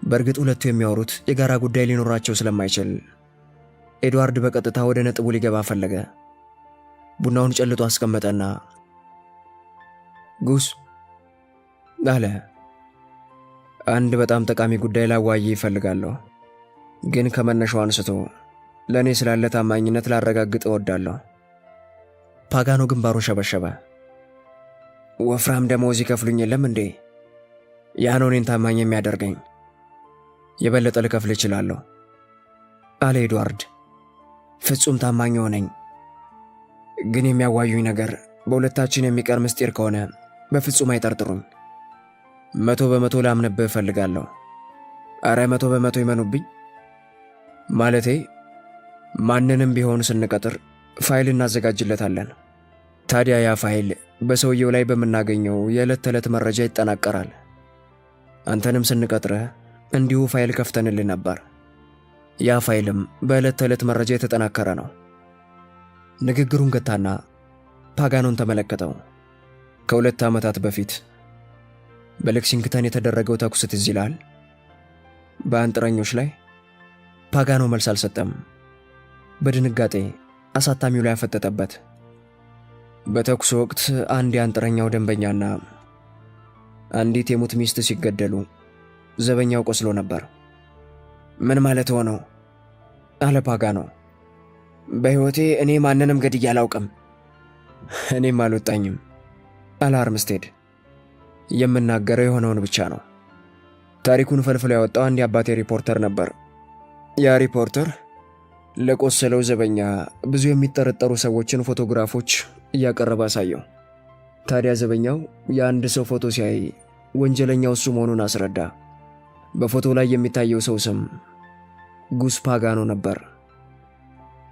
በእርግጥ ሁለቱ የሚያወሩት የጋራ ጉዳይ ሊኖራቸው ስለማይችል ኤድዋርድ በቀጥታ ወደ ነጥቡ ሊገባ ፈለገ። ቡናውን ጨልጦ አስቀመጠና ጉስ አለ። አንድ በጣም ጠቃሚ ጉዳይ ላዋይ ይፈልጋለሁ፣ ግን ከመነሻው አንስቶ ለእኔ ስላለ ታማኝነት ላረጋግጥ እወዳለሁ። ፓጋኖ ግንባሩ ሸበሸበ። ወፍራም ደመወዝ ይከፍሉኝ የለም እንዴ? ያ ነው እኔን ታማኝ የሚያደርገኝ። የበለጠ ልከፍል እችላለሁ አለ ኤድዋርድ። ፍጹም ታማኝ ሆነኝ፣ ግን የሚያዋዩኝ ነገር በሁለታችን የሚቀር ምስጢር ከሆነ በፍጹም አይጠርጥሩኝ። 100% ላምንብህ እፈልጋለሁ። አረ 100% ይመኑብኝ። ማለቴ ማንንም ቢሆን ስንቀጥር ፋይል እናዘጋጅለታለን። ታዲያ ያ ፋይል በሰውየው ላይ በምናገኘው የዕለት ተዕለት መረጃ ይጠናቀራል። አንተንም ስንቀጥርህ እንዲሁ ፋይል ከፍተንልህ ነበር። ያ ፋይልም በዕለት ተዕለት መረጃ የተጠናከረ ነው። ንግግሩን ገታና ፓጋኖን ተመለከተው። ከ2 ዓመታት በፊት በሌክሲንግተን የተደረገው ተኩስ ትዝ ይልሃል? በአንጥረኞች ላይ። ፓጋኖ መልስ አልሰጠም። በድንጋጤ አሳታሚው ላይ አፈጠጠበት። በተኩሱ ወቅት አንድ የአንጥረኛው ደንበኛና አንዲት የሙት ሚስት ሲገደሉ ዘበኛው ቆስሎ ነበር። ምን ማለት ሆነው? አለ ፓጋኖ። በሕይወቴ እኔ ማንንም ገድዬ አላውቅም። እኔም አልወጣኝም አለ አርምስቴድ። የምናገረው የሆነውን ብቻ ነው። ታሪኩን ፈልፍሎ ያወጣው አንድ የአባቴ ሪፖርተር ነበር። ያ ሪፖርተር ለቆሰለው ዘበኛ ብዙ የሚጠረጠሩ ሰዎችን ፎቶግራፎች እያቀረበ አሳየው። ታዲያ ዘበኛው የአንድ ሰው ፎቶ ሲያይ ወንጀለኛው እሱ መሆኑን አስረዳ። በፎቶ ላይ የሚታየው ሰው ስም ጉስ ፓጋኖ ነበር።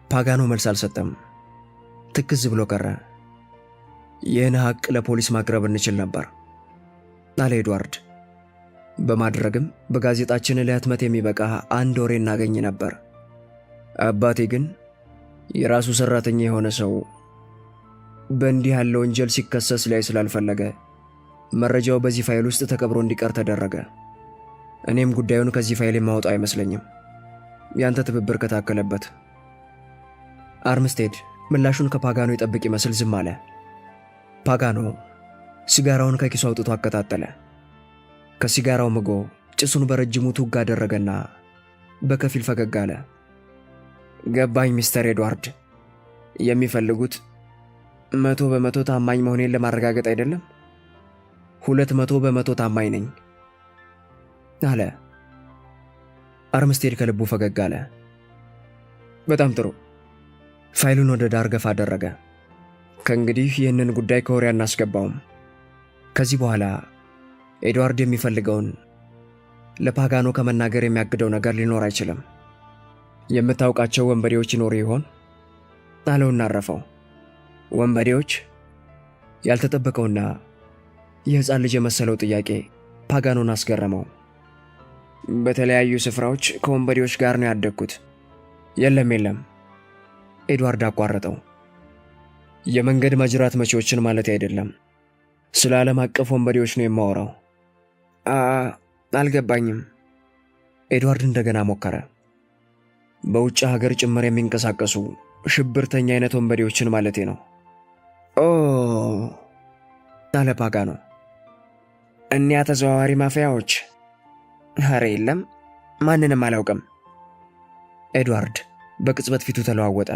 ፓጋኖ መልስ አልሰጠም። ትክዝ ብሎ ቀረ። ይህን ሐቅ ለፖሊስ ማቅረብ እንችል ነበር አለ ኤድዋርድ። በማድረግም በጋዜጣችን ለህትመት የሚበቃ አንድ ወሬ እናገኝ ነበር። አባቴ ግን የራሱ ሰራተኛ የሆነ ሰው በእንዲህ ያለ ወንጀል ሲከሰስ ላይ ስላልፈለገ መረጃው በዚህ ፋይል ውስጥ ተቀብሮ እንዲቀር ተደረገ። እኔም ጉዳዩን ከዚህ ፋይል የማወጣው አይመስለኝም፣ ያንተ ትብብር ከታከለበት። አርምስቴድ ምላሹን ከፓጋኖ ይጠብቅ ይመስል ዝም አለ። ፓጋኖ ሲጋራውን ከኪሱ አውጥቶ አከታተለ። ከሲጋራው ምጎ ጭሱን በረጅሙ ቱግ አደረገና በከፊል ፈገግ አለ። ገባኝ ሚስተር ኤድዋርድ፣ የሚፈልጉት 100% ታማኝ መሆኔን ለማረጋገጥ አይደለም? 200% ታማኝ ነኝ አለ። አርምስቴድ ከልቡ ፈገግ አለ። በጣም ጥሩ። ፋይሉን ወደ ዳር ገፋ አደረገ። ከእንግዲህ ይህንን ጉዳይ ከወሬ አናስገባውም። ከዚህ በኋላ ኤድዋርድ የሚፈልገውን ለፓጋኖ ከመናገር የሚያግደው ነገር ሊኖር አይችልም። የምታውቃቸው ወንበዴዎች ይኖሩ ይሆን አለውና አረፈው። ወንበዴዎች? ያልተጠበቀውና የሕፃን ልጅ የመሰለው ጥያቄ ፓጋኖን አስገረመው። በተለያዩ ስፍራዎች ከወንበዴዎች ጋር ነው ያደግኩት። የለም ኤድዋርድ አቋረጠው። የመንገድ ማጅራት መቼዎችን ማለት አይደለም፣ ስለ ዓለም አቀፍ ወንበዴዎች ነው የማወራው። አልገባኝም። ኤድዋርድ እንደገና ሞከረ። በውጭ ሀገር ጭምር የሚንቀሳቀሱ ሽብርተኛ አይነት ወንበዴዎችን ማለቴ ነው። ኦ አለ ፓጋኖ። እኒያ ተዘዋዋሪ ማፊያዎች? ኧረ የለም፣ ማንንም አላውቅም። ኤድዋርድ በቅጽበት ፊቱ ተለዋወጠ።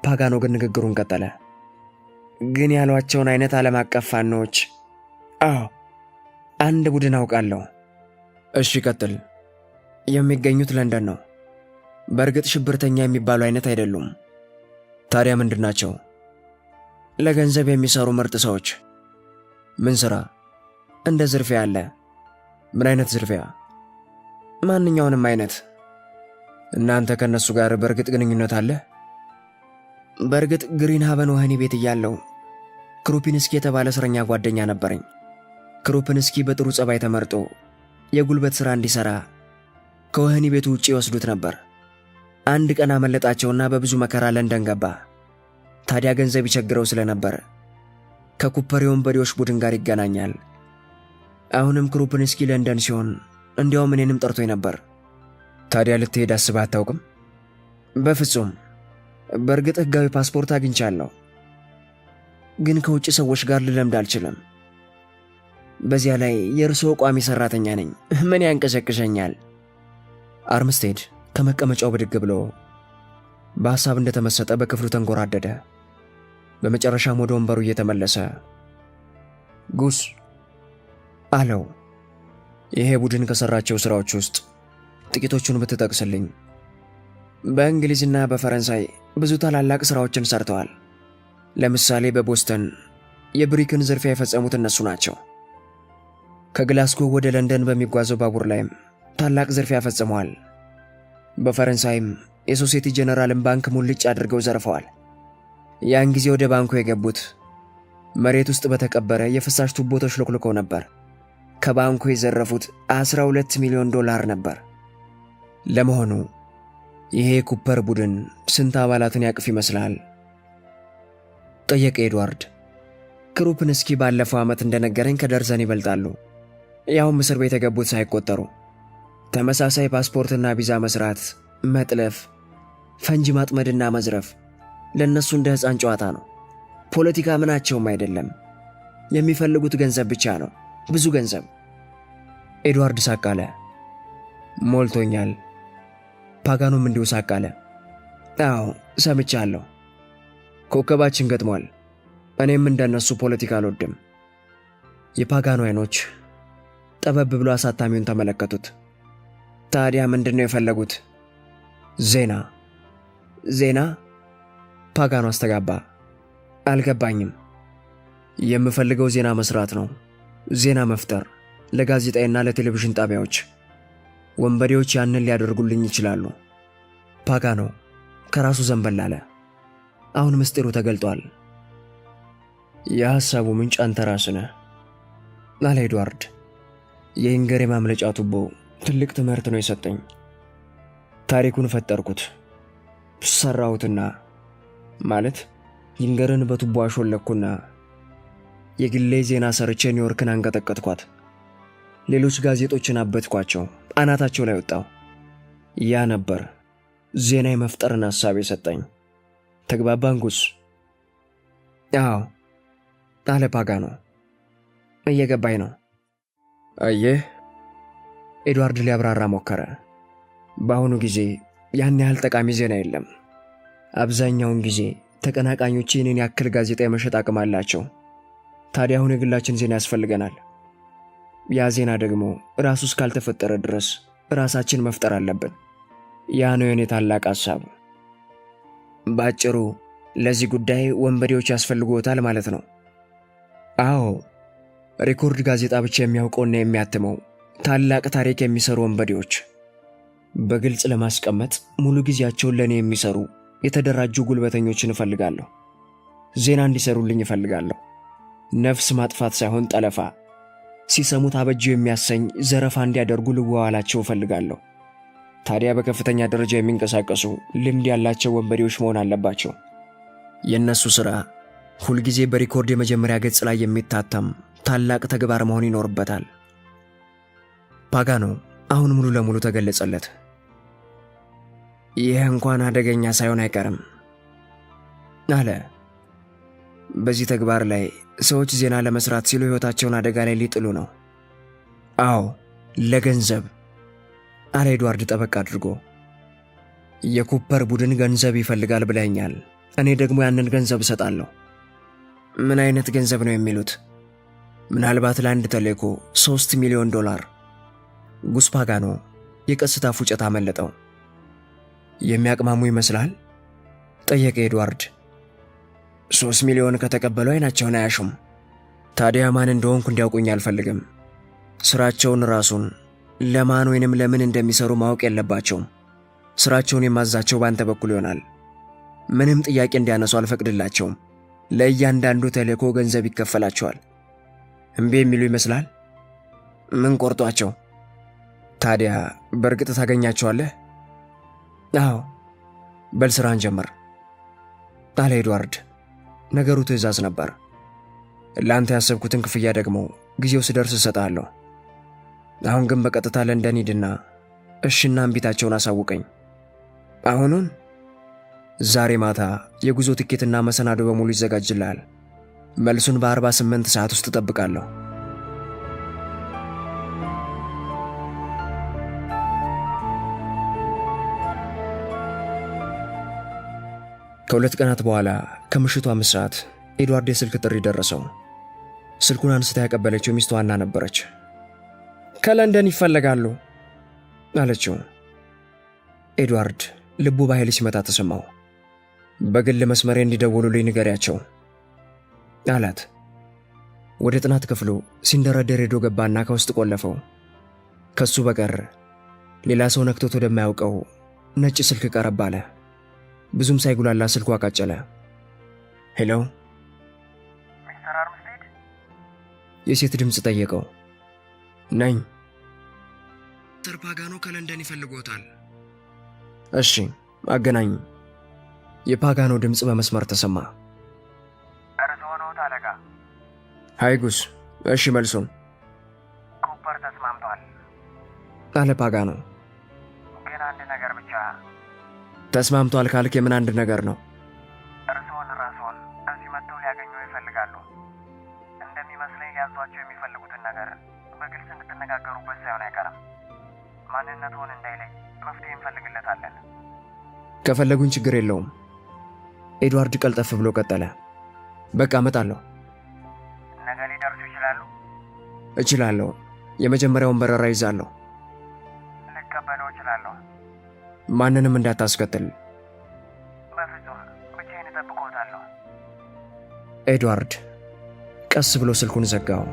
ፓጋኖ ግን ንግግሩን ቀጠለ። ግን ያሏቸውን አይነት ዓለም አቀፍ ፋኖች? አዎ፣ አንድ ቡድን አውቃለሁ። እሺ ቀጥል። የሚገኙት ለንደን ነው። በእርግጥ ሽብርተኛ የሚባሉ አይነት አይደሉም። ታዲያ ምንድን ናቸው? ለገንዘብ የሚሰሩ ምርጥ ሰዎች። ምን ሥራ? እንደ ዝርፊያ አለ። ምን አይነት ዝርፊያ? ማንኛውንም አይነት። እናንተ ከነሱ ጋር በእርግጥ ግንኙነት አለ? በእርግጥ ግሪን ሃቨን ወህኒ ቤት እያለው ክሩፒንስኪ የተባለ እስረኛ ጓደኛ ነበረኝ። ክሩፕንስኪ በጥሩ ጸባይ ተመርጦ የጉልበት ሥራ እንዲሠራ ከወህኒ ቤቱ ውጪ ይወስዱት ነበር። አንድ ቀን አመለጣቸውና በብዙ መከራ ለንደን ገባ። ታዲያ ገንዘብ ይቸግረው ስለነበር ከኩፐር የወንበዴዎች ቡድን ጋር ይገናኛል። አሁንም ክሩፕንስኪ ለንደን ሲሆን እንዲያውም እኔንም ጠርቶኝ ነበር። ታዲያ ልትሄድ አስበህ አታውቅም? በፍጹም። በእርግጥ ሕጋዊ ፓስፖርት አግኝቻለሁ፣ ግን ከውጭ ሰዎች ጋር ልለምድ አልችልም። በዚያ ላይ የእርስዎ ቋሚ ሠራተኛ ነኝ። ምን ያንቀሸቅሸኛል? አርምስቴድ ከመቀመጫው ብድግ ብሎ በሐሳብ እንደተመሰጠ በክፍሉ ተንጎራደደ። በመጨረሻም ወደ ወንበሩ እየተመለሰ ጉስ አለው፣ ይሄ ቡድን ከሠራቸው ሥራዎች ውስጥ ጥቂቶቹን ብትጠቅስልኝ። በእንግሊዝና በፈረንሳይ ብዙ ታላላቅ ሥራዎችን ሠርተዋል። ለምሳሌ በቦስተን የብሪክን ዝርፊያ የፈጸሙት እነሱ ናቸው። ከግላስጎ ወደ ለንደን በሚጓዘው ባቡር ላይም ታላቅ ዝርፊያ ፈጽመዋል። በፈረንሳይም የሶሴቲ ጄኔራልን ባንክ ሙልጭ አድርገው ዘርፈዋል። ያን ጊዜ ወደ ባንኩ የገቡት መሬት ውስጥ በተቀበረ የፍሳሽ ቱቦ ተሽሎክልከው ነበር። ከባንኩ የዘረፉት 12 ሚሊዮን ዶላር ነበር። ለመሆኑ ይሄ ኩፐር ቡድን ስንት አባላትን ያቅፍ ይመስላል? ጠየቀ ኤድዋርድ። ክሩፕንስኪ ባለፈው ዓመት እንደነገረኝ ከደርዘን ይበልጣሉ። ያውም እስር ቤት የገቡት ሳይቆጠሩ። ተመሳሳይ ፓስፖርትና ቪዛ መስራት፣ መጥለፍ፣ ፈንጂ ማጥመድና መዝረፍ ለእነሱ እንደ ሕፃን ጨዋታ ነው። ፖለቲካ ምናቸውም አይደለም። የሚፈልጉት ገንዘብ ብቻ ነው፣ ብዙ ገንዘብ። ኤድዋርድ ሳቅ አለ። ሞልቶኛል። ፓጋኖም እንዲሁ ሳቅ አለ። አዎ ሰምቻለሁ። ኮከባችን ገጥሟል። እኔም እንደነሱ ፖለቲካ አልወድም። የፓጋኖ አይኖች ጠበብ ብሎ አሳታሚውን ተመለከቱት። ታዲያ ምንድነው የፈለጉት? ዜና። ዜና? ፓጋኖ አስተጋባ። አልገባኝም። የምፈልገው ዜና መስራት ነው። ዜና መፍጠር ለጋዜጣና ለቴሌቪዥን ጣቢያዎች። ወንበዴዎች ያንን ሊያደርጉልኝ ይችላሉ። ፓጋኖ ከራሱ ዘንበል አለ። አሁን ምስጢሩ ተገልጧል። የሐሳቡ ምንጭ አንተ ራስህ ነህ አለ ኤድዋርድ። የኢንገር የማምለጫ ቱቦ ትልቅ ትምህርት ነው የሰጠኝ። ታሪኩን ፈጠርኩት፣ ሰራሁትና ማለት ኢንገርን በቱቦ አሾለኩና የግሌ ዜና ሰርቼ ኒውዮርክን አንቀጠቀጥኳት። ሌሎች ጋዜጦችን አበትኳቸው፣ አናታቸው ላይ ወጣው። ያ ነበር ዜና የመፍጠርን ሐሳብ የሰጠኝ። ተግባባን ጉስ? አዎ አለ ፓጋኖ። እየገባኝ ነው። አየህ፣ ኤድዋርድ ሊያብራራ ሞከረ። በአሁኑ ጊዜ ያን ያህል ጠቃሚ ዜና የለም። አብዛኛውን ጊዜ ተቀናቃኞች ይህንን ያክል ጋዜጣ የመሸጥ አቅም አላቸው። ታዲያ አሁን የግላችን ዜና ያስፈልገናል። ያ ዜና ደግሞ ራሱ እስካልተፈጠረ ድረስ ራሳችን መፍጠር አለብን። ያ ነው የኔ ታላቅ ሐሳብ። ባጭሩ ለዚህ ጉዳይ ወንበዴዎች ያስፈልጉታል ማለት ነው። አዎ፣ ሪኮርድ ጋዜጣ ብቻ የሚያውቀውና የሚያትመው ታላቅ ታሪክ የሚሰሩ ወንበዴዎች። በግልጽ ለማስቀመጥ ሙሉ ጊዜያቸውን ለእኔ የሚሰሩ የተደራጁ ጉልበተኞችን እፈልጋለሁ። ዜና እንዲሰሩልኝ እፈልጋለሁ። ነፍስ ማጥፋት ሳይሆን ጠለፋ፣ ሲሰሙት አበጀው የሚያሰኝ ዘረፋ እንዲያደርጉ ልዋዋላቸው እፈልጋለሁ። ታዲያ በከፍተኛ ደረጃ የሚንቀሳቀሱ ልምድ ያላቸው ወንበዴዎች መሆን አለባቸው። የእነሱ ሥራ ሁልጊዜ በሪኮርድ የመጀመሪያ ገጽ ላይ የሚታተም ታላቅ ተግባር መሆን ይኖርበታል። ፓጋኖ አሁን ሙሉ ለሙሉ ተገለጸለት። ይህ እንኳን አደገኛ ሳይሆን አይቀርም አለ። በዚህ ተግባር ላይ ሰዎች ዜና ለመስራት ሲሉ ሕይወታቸውን አደጋ ላይ ሊጥሉ ነው። አዎ፣ ለገንዘብ አለ ኤድዋርድ ጠበቅ አድርጎ። የኩፐር ቡድን ገንዘብ ይፈልጋል ብለኸኛል። እኔ ደግሞ ያንን ገንዘብ እሰጣለሁ። ምን አይነት ገንዘብ ነው የሚሉት? ምናልባት ለአንድ ተልእኮ 3 ሚሊዮን ዶላር። ጉስ ፓጋኖ የቀስታ ፉጨት አመለጠው። የሚያቅማሙ ይመስላል? ጠየቀ ኤድዋርድ። 3 ሚሊዮን ከተቀበሉ አይናቸውን አያሹም። ታዲያ ማን እንደሆንኩ እንዲያውቁኝ አልፈልግም። ሥራቸውን ራሱን ለማን ወይንም ለምን እንደሚሰሩ ማወቅ የለባቸውም። ሥራቸውን የማዛቸው ባንተ በኩል ይሆናል። ምንም ጥያቄ እንዲያነሱ አልፈቅድላቸውም። ለእያንዳንዱ ተልእኮ ገንዘብ ይከፈላቸዋል። እምቢ የሚሉ ይመስላል? ምን ቆርጧቸው? ታዲያ በእርግጥ ታገኛቸዋለህ? አዎ፣ በል ስራን ጀምር አለ ኤድዋርድ። ነገሩ ትዕዛዝ ነበር። ለአንተ ያሰብኩትን ክፍያ ደግሞ ጊዜው ስደርስ እሰጥሃለሁ። አሁን ግን በቀጥታ ለንደን ሂድና እሽና እምቢታቸውን አሳውቀኝ። አሁኑን? ዛሬ ማታ የጉዞ ትኬትና መሰናዶ በሙሉ ይዘጋጅልሃል። መልሱን በ48 ሰዓት ውስጥ እጠብቃለሁ። ከሁለት ቀናት በኋላ ከምሽቱ 5 ሰዓት ኤድዋርድ የስልክ ጥሪ ደረሰው። ስልኩን አንስታ ያቀበለችው ሚስቱ አና ነበረች። ከለንደን ይፈለጋሉ አለችው። ኤድዋርድ ልቡ በኃይል ሲመታ ተሰማው። በግል መስመሬ እንዲደውሉልኝ ንገሪያቸው አላት። ወደ ጥናት ክፍሉ ሲንደረደር ሄዶ ገባና ከውስጥ ቆለፈው። ከሱ በቀር ሌላ ሰው ነክቶት ወደማያውቀው ነጭ ስልክ ቀረብ አለ። ብዙም ሳይጉላላ ስልኩ አቃጨለ። ሄሎ፣ ሚስተር አርምስቴድ? የሴት ድምፅ ጠየቀው። ነኝ። ሚስተር ፓጋኖ ከለንደን ይፈልጎታል። እሺ፣ አገናኝ። የፓጋኖ ድምፅ በመስመር ተሰማ። እርስዎ ነዎት አለቃ? ሃይጉስ። እሺ፣ መልሱን። ኩፐር ተስማምቷል አለ ፓጋኖ። ግን አንድ ነገር ብቻ። ተስማምቷል ካልክ የምን አንድ ነገር ነው? እርስዎን ራስዎን እዚህ መጥተው ሊያገኘው ይፈልጋሉ። እንደሚመስለኝ ሊያዟቸው የሚፈልጉትን ነገር በግልጽ እንድትነጋገሩበት ሳይሆን አይቀርም። ማንነትዎን እንዳይለይ መፍትሄ እንፈልግለታለን። ከፈለጉኝ ችግር የለውም። ኤድዋርድ ቀልጠፍ ብሎ ቀጠለ። በቃ እመጣለሁ። ነገ ሊደርሱ ይችላሉ? እችላለሁ። የመጀመሪያውን በረራ ይዛለሁ። ልቀበለው እችላለሁ። ማንንም እንዳታስከትል። በፍጹም ብቻዬን እጠብቅዎታለሁ። ኤድዋርድ ቀስ ብሎ ስልኩን ዘጋው።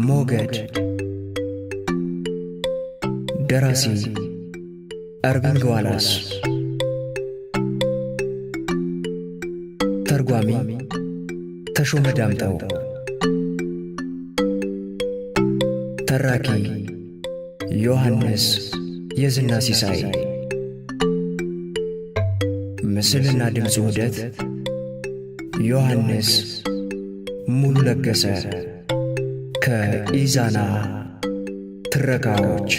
ሞገድ ደራሲ አርቪንግ ዋላስ፣ ተርጓሚ ተሾመ ዳምጠው፣ ተራኪ ዮሐንስ የዝና ሲሳይ፣ ምስልና ድምፅ ውህደት ዮሐንስ ሙሉ ለገሰ ከኢዛና ትረካዎች